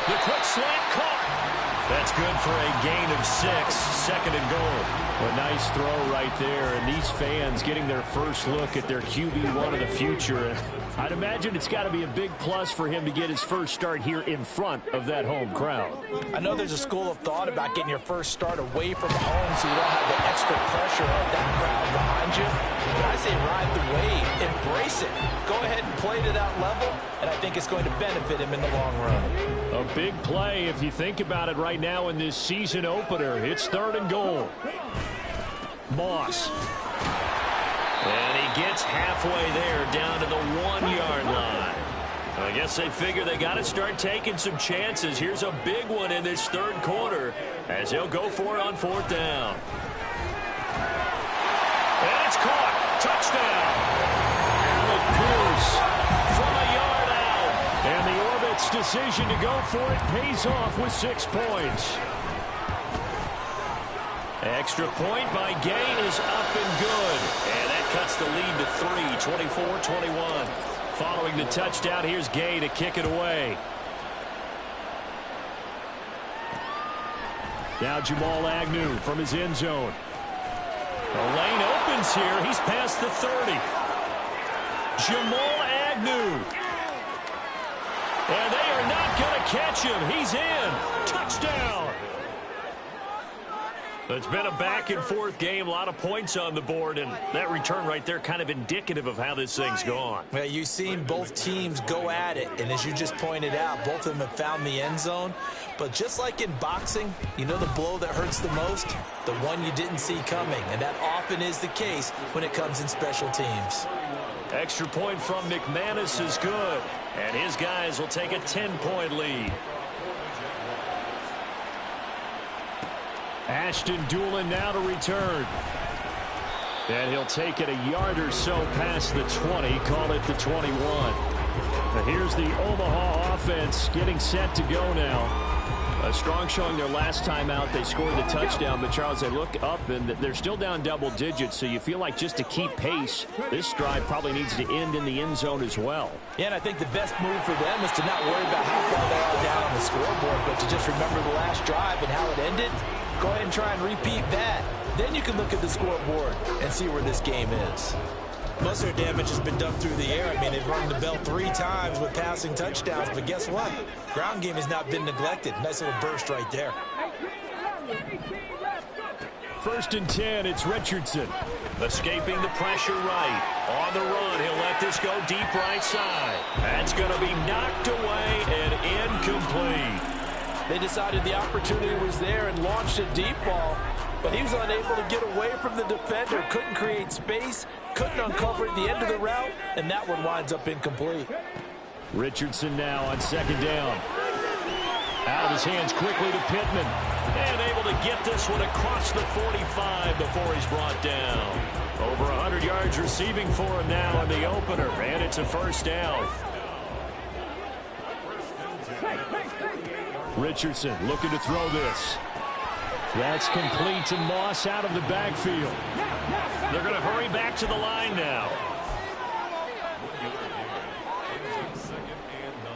The quick slant caught. That's good for a gain of 6, 2nd and goal. A nice throw right there, and these fans getting their first look at their QB1 of the future. I'd imagine it's got to be a big plus for him to get his first start here in front of that home crowd. I know there's a school of thought about getting your first start away from home so you don't have the extra pressure of that crowd behind you. But I say ride the wave, embrace it. Go ahead and play to that level, and I think it's going to benefit him in the long run. A big play if you think about it right now in this season opener. It's 3rd and goal. Moss. And he gets halfway there down to the 1-yard line. I guess they figure they got to start taking some chances. Here's a big one in this 3rd quarter as he'll go for it on 4th down. And it's caught. Touchdown. Alec Pierce from a yard out. And the Orbits' decision to go for it pays off with 6 points. Extra point by Gain is up and good. And that cuts the lead to 3, 24-21. Following the touchdown, here's Gay to kick it away. Now Jamal Agnew from his end zone. The lane opens here. He's past the 30. Jamal Agnew. And they are not going to catch him. He's in. Touchdown. It's been a back-and-forth game, a lot of points on the board, and that return right there kind of indicative of how this thing's gone. Well, you've seen both teams go at it, and as you just pointed out, both of them have found the end zone. But just like in boxing, you know the blow that hurts the most? The one you didn't see coming, and that often is the case when it comes in special teams. Extra point from McManus is good, and his guys will take a 10-point lead. Ashton Doolin now to return. And he'll take it a yard or so past the 20, call it the 21. Now here's the Omaha offense getting set to go now. Strong showing their last time out. They scored the touchdown, but Charles, they look up and they're still down double digits, so you feel like just to keep pace, this drive probably needs to end in the end zone as well. Yeah, and I think the best move for them is to not worry about how far they are down on the scoreboard, but to just remember the last drive and how it ended. Go ahead and try and repeat that. Then you can look at the scoreboard and see where this game is. Most of their damage has been done through the air. I mean, they've rung the bell 3 times with passing touchdowns, but guess what? Ground game has not been neglected. Nice little burst right there. 1st and 10, it's Richardson. Escaping the pressure right. On the run, he'll let this go deep right side. That's going to be knocked away and incomplete. They decided the opportunity was there and launched a deep ball, but he was unable to get away from the defender, couldn't create space, couldn't uncover at the end of the route, and that one winds up incomplete. Richardson now on 2nd down. Out of his hands quickly to Pittman. And able to get this one across the 45 before he's brought down. Over 100 yards receiving for him now in the opener, and it's a 1st down. Richardson looking to throw this. That's complete to Moss out of the backfield. They're going to hurry back to the line now. Second and 9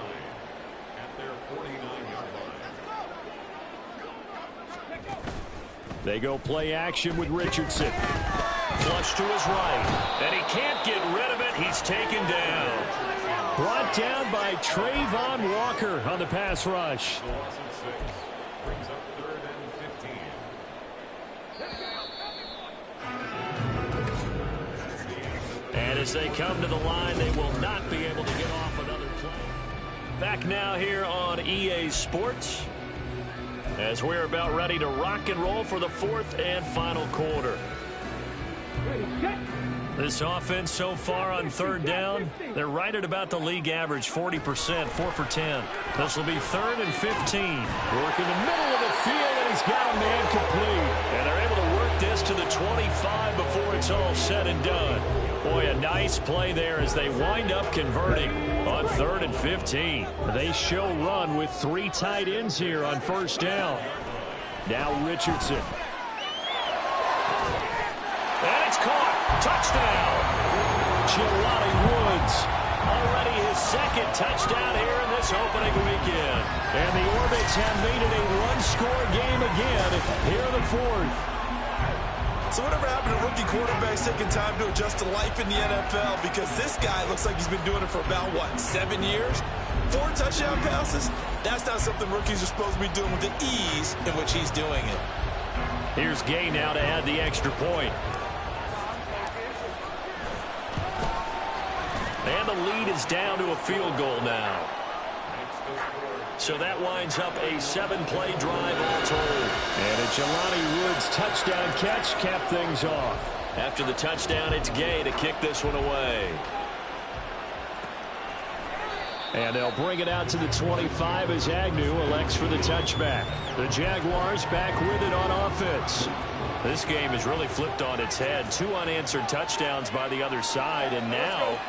at their 49-yard line. They go play action with Richardson. Flush to his right. And he can't get rid of it. He's taken down. Brought down by Trayvon Walker on the pass rush. Brings up 3rd and 15. And as they come to the line, they will not be able to get off another play. Back now here on EA Sports, as we're about ready to rock and roll for the 4th and final quarter. This offense so far on 3rd down, they're right at about the league average, 40%, 4 for 10. This will be 3rd and 15. Work in the middle of the field, and he's got a man complete. And they're able to work this to the 25 before it's all said and done. Boy, a nice play there as they wind up converting on 3rd and 15. They show run with 3 tight ends here on 1st down. Now Richardson. And it's caught. Touchdown. Jelani Woods. Already his 2nd touchdown here in this opening weekend. And the Orbits have made it a one-score game again here in the 4th. So whatever happened to rookie quarterbacks taking time to adjust to life in the NFL? Because this guy looks like he's been doing it for about, 7 years? 4 touchdown passes? That's not something rookies are supposed to be doing with the ease in which he's doing it. Here's Gay now to add the extra point. And the lead is down to a field goal now. So that winds up a 7-play drive all told. And a Jelani Woods touchdown catch capped things off. After the touchdown, it's Gay to kick this one away. And they'll bring it out to the 25 as Agnew elects for the touchback. The Jaguars back with it on offense. This game has really flipped on its head. 2 unanswered touchdowns by the other side, and now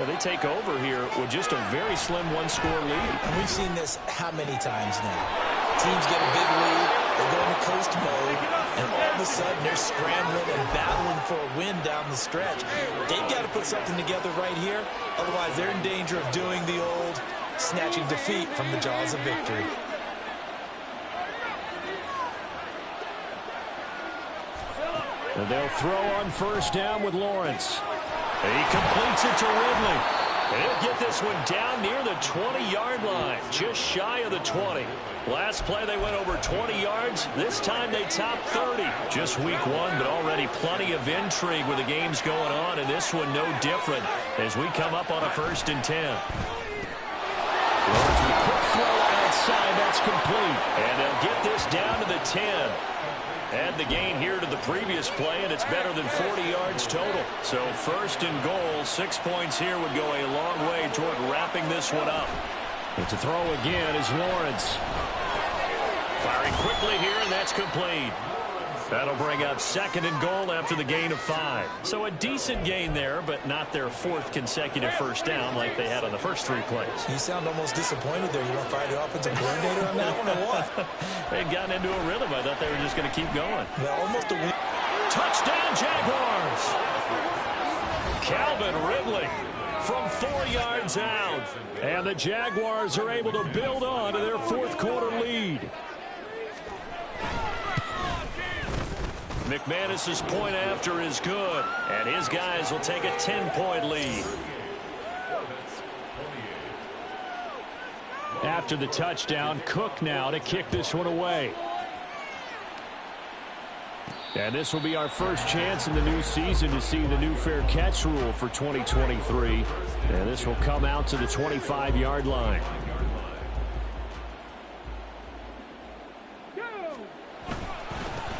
they take over here with just a very slim 1-score lead. And we've seen this how many times now? Teams get a big lead, they go into coast mode, and all of a sudden they're scrambling and battling for a win down the stretch. They've got to put something together right here, otherwise they're in danger of doing the old snatching defeat from the jaws of victory. And they'll throw on 1st down with Lawrence. He completes it to Ridley. And he'll get this one down near the 20-yard line, just shy of the 20. Last play they went over 20 yards. This time they topped 30. Just week 1, but already plenty of intrigue with the games going on, and this one no different as we come up on a 1st and 10. Lawrence with a quick throw outside. That's complete. And they'll get this down to the 10. Add the gain here to the previous play, and it's better than 40 yards total. So 1st and goal, 6 points here would go a long way toward wrapping this one up. And to throw again is Lawrence. Firing quickly here, and that's complete. That'll bring up 2nd and goal after the gain of 5. So a decent gain there, but not their 4th consecutive 1st down like they had on the first 3 plays. You sound almost disappointed there. You want to fire the offensive coordinator on that one or what? They'd gotten into a rhythm. I thought they were just going to keep going. Well, almost a win. Touchdown, Jaguars! Calvin Ridley from 4 yards out. And the Jaguars are able to build on to their 4th quarter lead. McManus's point after is good, and his guys will take a 10-point lead. After the touchdown, Cook now to kick this one away. And this will be our first chance in the new season to see the new fair catch rule for 2023. And this will come out to the 25-yard line.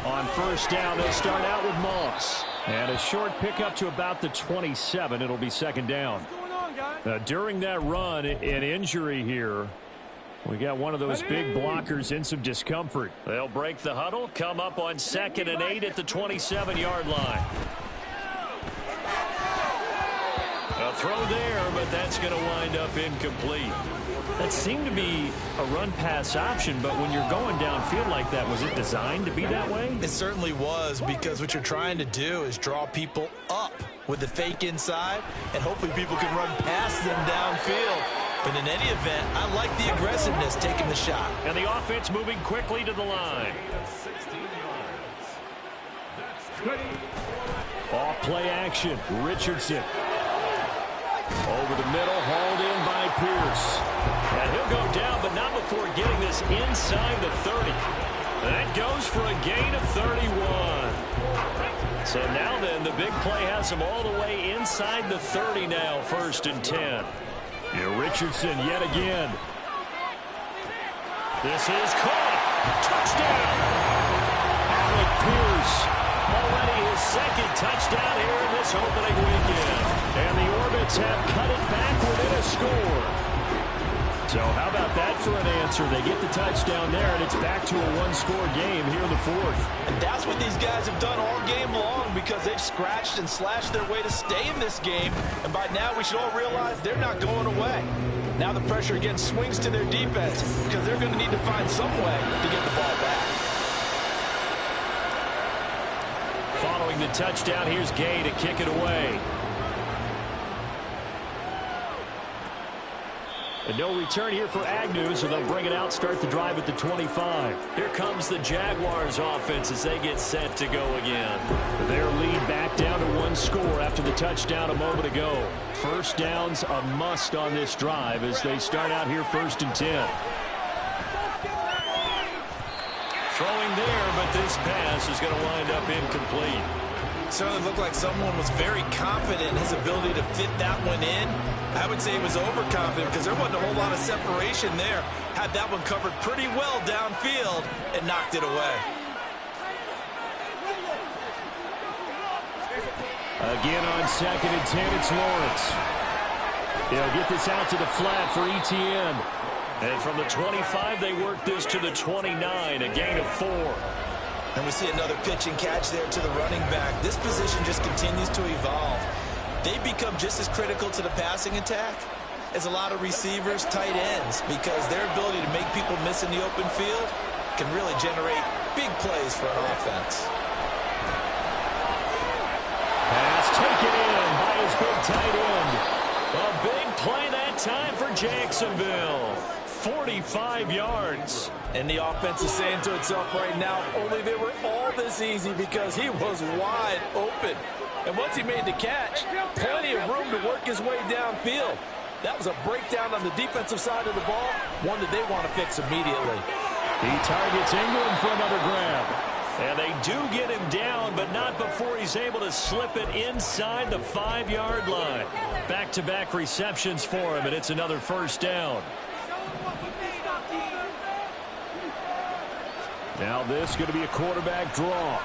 On 1st down, they start out with Moss. And a short pickup to about the 27. It'll be 2nd down. During that run, an injury here. We got one of those big blockers in some discomfort. They'll break the huddle, come up on 2nd and 8 at the 27-yard line. A throw there, but that's going to wind up incomplete. That seemed to be a run-pass option, but when you're going downfield like that, was it designed to be that way? It certainly was, because what you're trying to do is draw people up with the fake inside, and hopefully people can run past them downfield. But in any event, I like the aggressiveness taking the shot. And the offense moving quickly to the line. Off play action. Richardson. Over the middle, hauled in by Pierce. And he'll go down, but not before getting this inside the 30. That goes for a gain of 31. So now then, the big play has him all the way inside the 30 now, 1st and 10. Richardson yet again. This is caught. Touchdown. Alec Pierce. Already his 2nd touchdown here in this opening weekend. And the Orbits have cut it back within a score. So how about that for an answer? They get the touchdown there, and it's back to a 1-score game here in the 4th. And that's what these guys have done all game long, because they've scratched and slashed their way to stay in this game. And by now, we should all realize they're not going away. Now the pressure again swings to their defense, because they're going to need to find some way to get the ball back. Following the touchdown, here's Gay to kick it away. And no return here for Agnew, so they'll bring it out, start the drive at the 25. Here comes the Jaguars offense as they get set to go again. Their lead back down to 1 score after the touchdown a moment ago. First down's a must on this drive as they start out here 1st and 10. Throwing there, but this pass is going to wind up incomplete. Certainly looked like someone was very confident in his ability to fit that one in. I would say he was overconfident, because there wasn't a whole lot of separation there. Had that one covered pretty well downfield and knocked it away. Again on 2nd and 10, it's Lawrence. They'll get this out to the flat for ETN. And from the 25, they work this to the 29, a gain of 4. And we see another pitch and catch there to the running back. This position just continues to evolve. They become just as critical to the passing attack as a lot of receivers, tight ends, because their ability to make people miss in the open field can really generate big plays for an offense. Pass taken in by his big tight end. A big play that time for Jacksonville. 45 yards. And the offense is saying to itself right now, only they were all this easy because he was wide open. And once he made the catch, plenty of room to work his way downfield. That was a breakdown on the defensive side of the ball, one that they want to fix immediately. He targets Ingram for another grab. And they do get him down, but not before he's able to slip it inside the 5-yard line. Back-to-back receptions for him, and it's another 1st down. Now this is going to be a quarterback draw.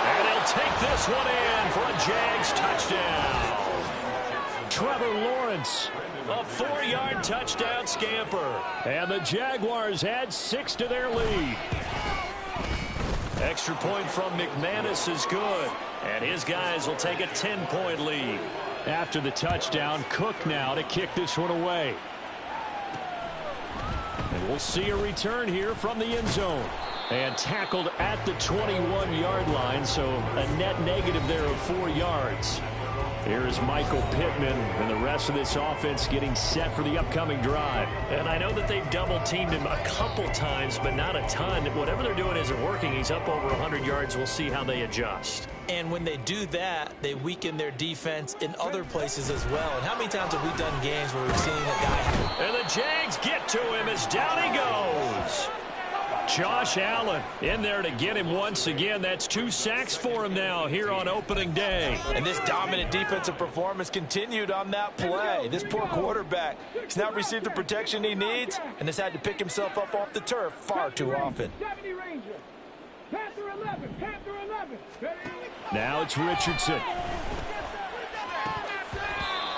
And he'll take this one in for a Jags touchdown. Trevor Lawrence. A 4-yard touchdown scamper. And the Jaguars add 6 to their lead. Extra point from McManus is good. And his guys will take a 10-point lead. After the touchdown, Cook now to kick this one away. And we'll see a return here from the end zone. And tackled at the 21-yard line, so a net negative there of 4 yards. Here's Michael Pittman and the rest of this offense getting set for the upcoming drive. And I know that they've double-teamed him a couple times, but not a ton. Whatever they're doing isn't working. He's up over 100 yards. We'll see how they adjust. And when they do that, they weaken their defense in other places as well. And how many times have we done games where we've seen a guy... And the Jags get to him as down he goes. Josh Allen in there to get him once again. That's 2 sacks for him now here on opening day. And this dominant defensive performance continued on that play. This poor quarterback has not received the protection he needs and has had to pick himself up off the turf far too often. Now it's Richardson.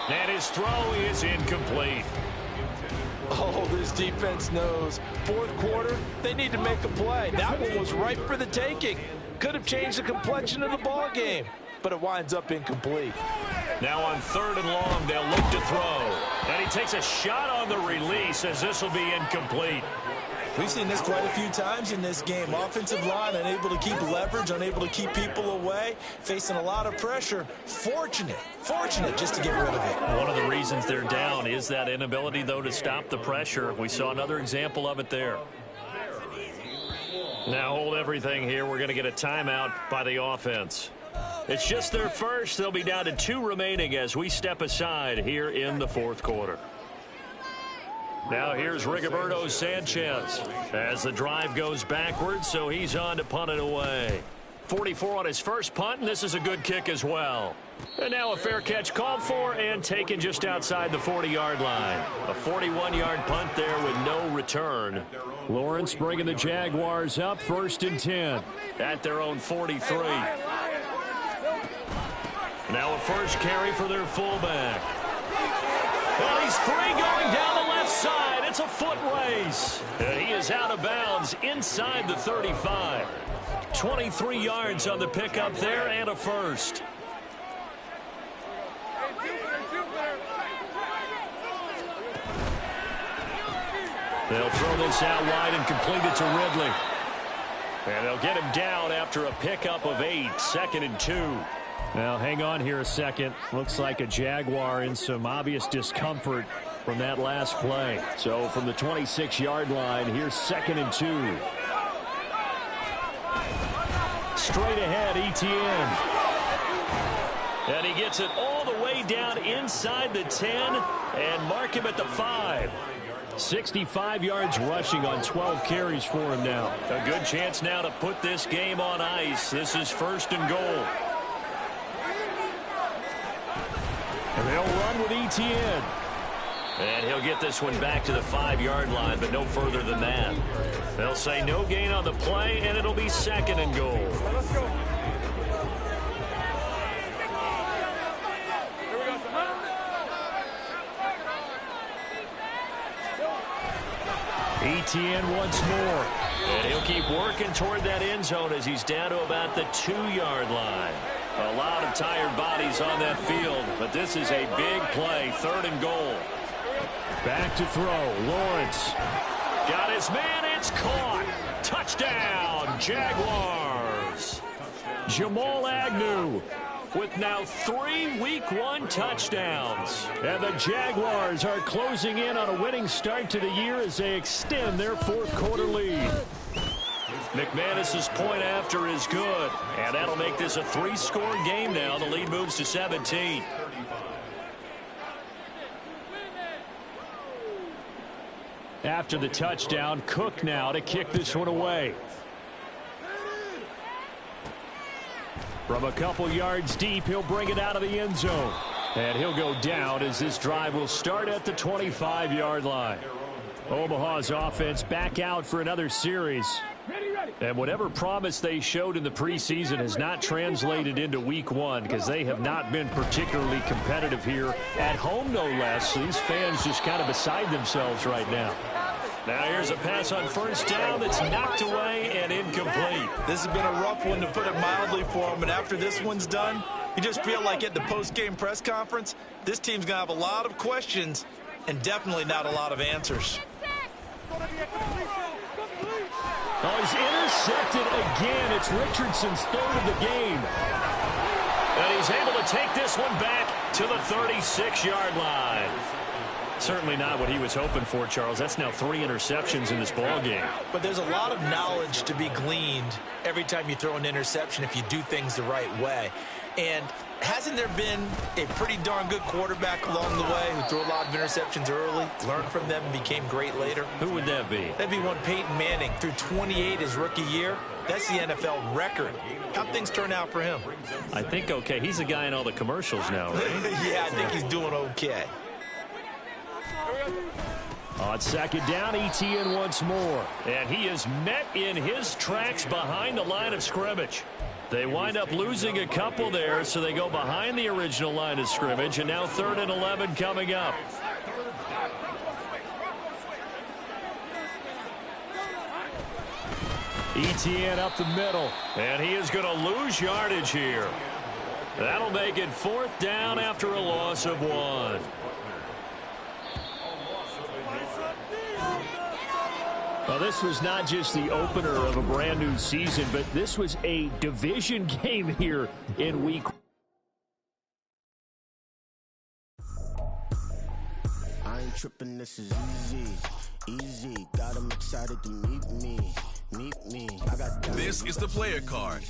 And his throw is incomplete. Oh, this defense knows. 4th quarter, they need to make a play. That one was ripe for the taking. Could have changed the complexion of the ball game, but it winds up incomplete. Now on 3rd and long, they'll look to throw. And he takes a shot on the release as this will be incomplete. We've seen this quite a few times in this game. Offensive line unable to keep leverage, unable to keep people away, facing a lot of pressure. Fortunate just to get rid of it. One of the reasons they're down is that inability, though, to stop the pressure. We saw another example of it there. Now hold everything here. We're going to get a timeout by the offense. It's just their first. They'll be down to 2 remaining as we step aside here in the 4th quarter. Now here's Rigoberto Sanchez as the drive goes backwards, so he's on to punt it away. 44 on his first punt, and this is a good kick as well. And now a fair catch called for and taken just outside the 40-yard line. A 41-yard punt there with no return. Lawrence bringing the Jaguars up 1st and 10 at their own 43. Now a first carry for their fullback. Well, he's free going down the left side. It's a foot race. And he is out of bounds inside the 35. 23 yards on the pickup there and a first. They'll throw this out wide and complete it to Ridley. And they'll get him down after a pickup of 8, 2nd and 2. Now, hang on here a second. Looks like a Jaguar in some obvious discomfort from that last play. So from the 26-yard line, here's 2nd and 2. Straight ahead, Etienne. And he gets it all the way down inside the 10 and mark him at the 5. 65 yards rushing on 12 carries for him now. A good chance now to put this game on ice. This is 1st and goal. And they'll run with Etienne. And he'll get this one back to the 5-yard line, but no further than that. They'll say no gain on the play, and it'll be 2nd and goal. Let's go. Etienne once more. And he'll keep working toward that end zone as he's down to about the 2-yard line. A lot of tired bodies on that field, but this is a big play. 3rd and goal. Back to throw. Lawrence. Got his man. It's caught. Touchdown, Jaguars. Jamal Agnew with now 3 Week 1 touchdowns. And the Jaguars are closing in on a winning start to the year as they extend their 4th quarter lead. McManus's point after is good, and that'll make this a 3-score game now. The lead moves to 17. After the touchdown, Cook now to kick this one away. From a couple yards deep, he'll bring it out of the end zone. And he'll go down as this drive will start at the 25-yard line. Omaha's offense back out for another series. And whatever promise they showed in the preseason has not translated into Week 1 because they have not been particularly competitive here at home, no less. These fans just kind of beside themselves right now. Now here's a pass on 1st down that's knocked away and incomplete. This has been a rough one, to put it mildly, for him. And after this one's done, you just feel like at the post-game press conference, this team's going to have a lot of questions and definitely not a lot of answers. Oh, he's intercepted again. It's Richardson's 3rd of the game. And he's able to take this one back to the 36-yard line. Certainly not what he was hoping for, Charles. That's now 3 interceptions in this ball game. But there's a lot of knowledge to be gleaned every time you throw an interception if you do things the right way. And hasn't there been a pretty darn good quarterback along the way who threw a lot of interceptions early, learned from them, and became great later? Who would that be? That'd be one Peyton Manning. Threw 28 his rookie year. That's the NFL record. How'd things turn out for him? I think okay. He's the guy in all the commercials now, right? Yeah, I think he's doing okay. On 2nd down, Etienne once more. And he is met in his tracks behind the line of scrimmage. They wind up losing a couple there, so they go behind the original line of scrimmage, and now 3rd and 11 coming up. Etienne up the middle, and he is going to lose yardage here. That'll make it 4th down after a loss of 1. Well, this was not just the opener of a brand new season, but this was a division game here in week 1. I ain't tripping, this is easy. Got them excited to meet me. I got this is the player card.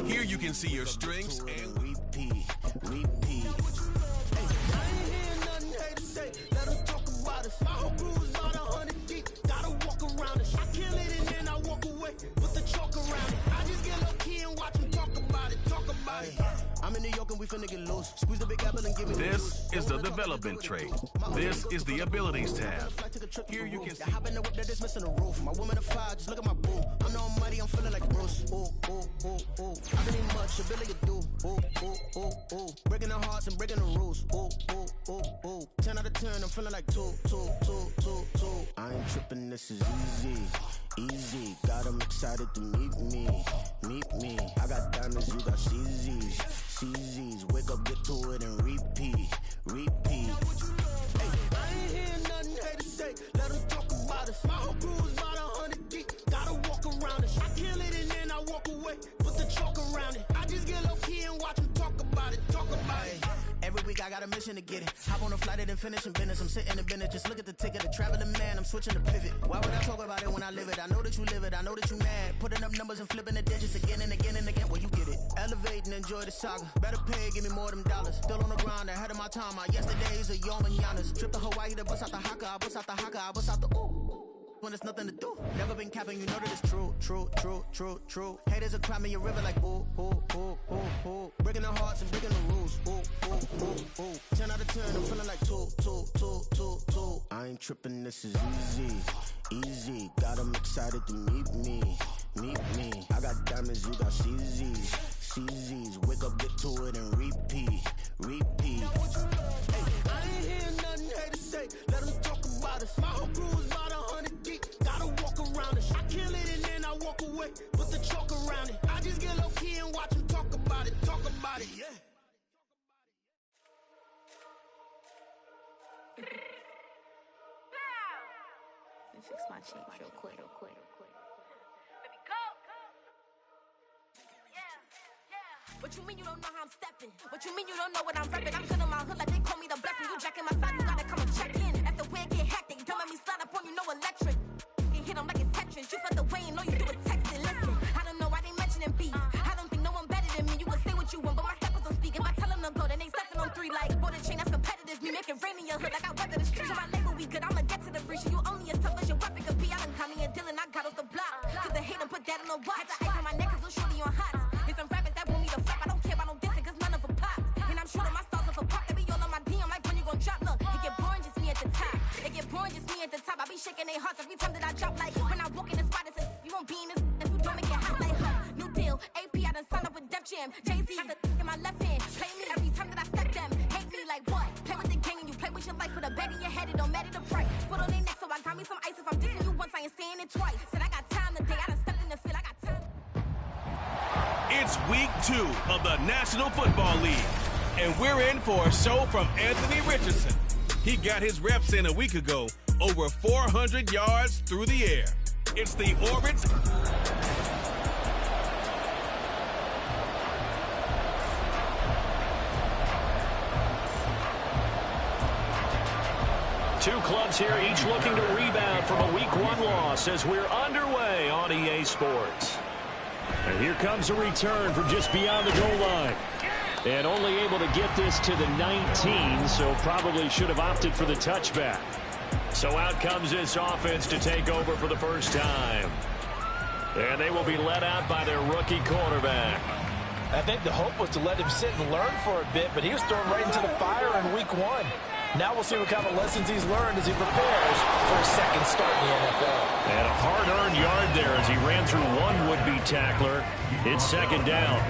Here you can see your strengths and repeat. Hey, I ain't hear nothing hate to say. Let us talk about us. My whole crew is about 100 deep. Gotta walk around it. I kill it and then I walk away with the chalk around it. I just get low key and watch them talk about it. I'm in New York and we finna get loose. Squeeze the big apple and give me this is the development trait. This is the abilities tab. Here you can see. Hop in the whip that is missing the roof. My woman a fire, just look at my boo. I'm no money, I'm feeling like Bruce. Ooh. I don't need much, ability to do. Ooh. Breaking the hearts and breaking the rules. Ooh. 10 out of 10, I'm feeling like 2. I ain't tripping, this is easy. Got them excited to meet me. I got diamonds, you got CZs. Wake up, get to it, and repeat. Hey, I ain't hear nothing hate to say. Let them talk about us. My whole crew is about 100 deep. Gotta walk around it. I kill it and then I walk away with the chalk around it. I just get low key and watch them talk about it. Every week I got a mission to get it. Hop on a flight and then finish in business. I'm sitting in business, just look at the ticket. A traveling man, I'm switching to pivot. Why would I talk about it when I live it? I know that you live it, I know that you mad. Putting up numbers and flipping the digits again and again and again. Well, you get it. Elevate and enjoy the saga. Better pay, give me more than dollars. Still on the grind, ahead of my time. My yesterdays are your mananas. Trip to Hawaii to bust out the haka. I bust out the haka, I bust out the ooh. When there's nothing to do. Never been capping, you know that it's true. Haters will cry me a river like ooh. Breaking the hearts and breaking the rules. Ooh. 10 out of 10, I'm feeling like 2. I ain't tripping, this is easy. Got them excited to meet me. I got diamonds, you got CZs. Wake up, get to it, and repeat. Hey, I ain't hear nothing hate to say. Let them talk about us. My whole crew is about 100 deep. Gotta walk around it. I kill it and then I walk away with the chalk around it. I just get low key and watch them talk about it. Yeah. Let me fix my change real quick. Baby, go. Yeah. What you mean you don't know how I'm stepping? What you mean you don't know what I'm repping? I'm good in my hood like they call me the blessing. You jacking my side, you gotta come and check in. That's the way it get hectic. Don't let me slide up on you, no electric. You hit them like it's Tetris. You felt the way and all you do is text it. Listen, I don't know why they mentioning beef. I don't think no one better than me. You can say what you want, but my steppers don't speak. If I tell them to go, then they stepping on 3 like border chain. That's competitive. Me make it rain in your hood like I weather the streets. So my label we good. I'ma get to the breach. You only as tough as your weapon could be. I done Tommy and Dylan. I got off the block. Cause they hate them, put that on the watch. Had the ice on my neck cause I'm shorty on hot. There's some rappers that want me to flop. I don't care about no dissing cause none of them pop. And I'm shooting my stars off a pop. They be all on my DM like when you gon' drop. Look, it get boring just me at the top. I be shaking their hearts every time that I drop. Like when I walk in the spot, it says you won't be in this if you don't make it hot like her. New deal, AP, I done signed up with Def Jam. Jay-Z got the in my left hand. Play me every time that I step them. Hate me like what? Play with the gang and you play with your life. Put a bag in your head, it don't matter the price. Put on their neck, so I got me some ice. If I'm dissing you once, I ain't saying it twice. Said I got time today, I done stepped in the field, I got time. It's week 2 of the National Football League, and we're in for a show from Anthony Richardson. He got his reps in a week ago, over 400 yards through the air. It's the Orbits. Two clubs here, each looking to rebound from a Week 1 loss as we're underway on EA Sports. And here comes a return from just beyond the goal line. And only able to get this to the 19, so probably should have opted for the touchback. So out comes this offense to take over for the first time. And they will be led out by their rookie quarterback. I think the hope was to let him sit and learn for a bit, but he was thrown right into the fire in Week 1. Now we'll see what kind of lessons he's learned as he prepares for his second start in the NFL. And a hard-earned yard there as he ran through one would-be tackler. It's second down.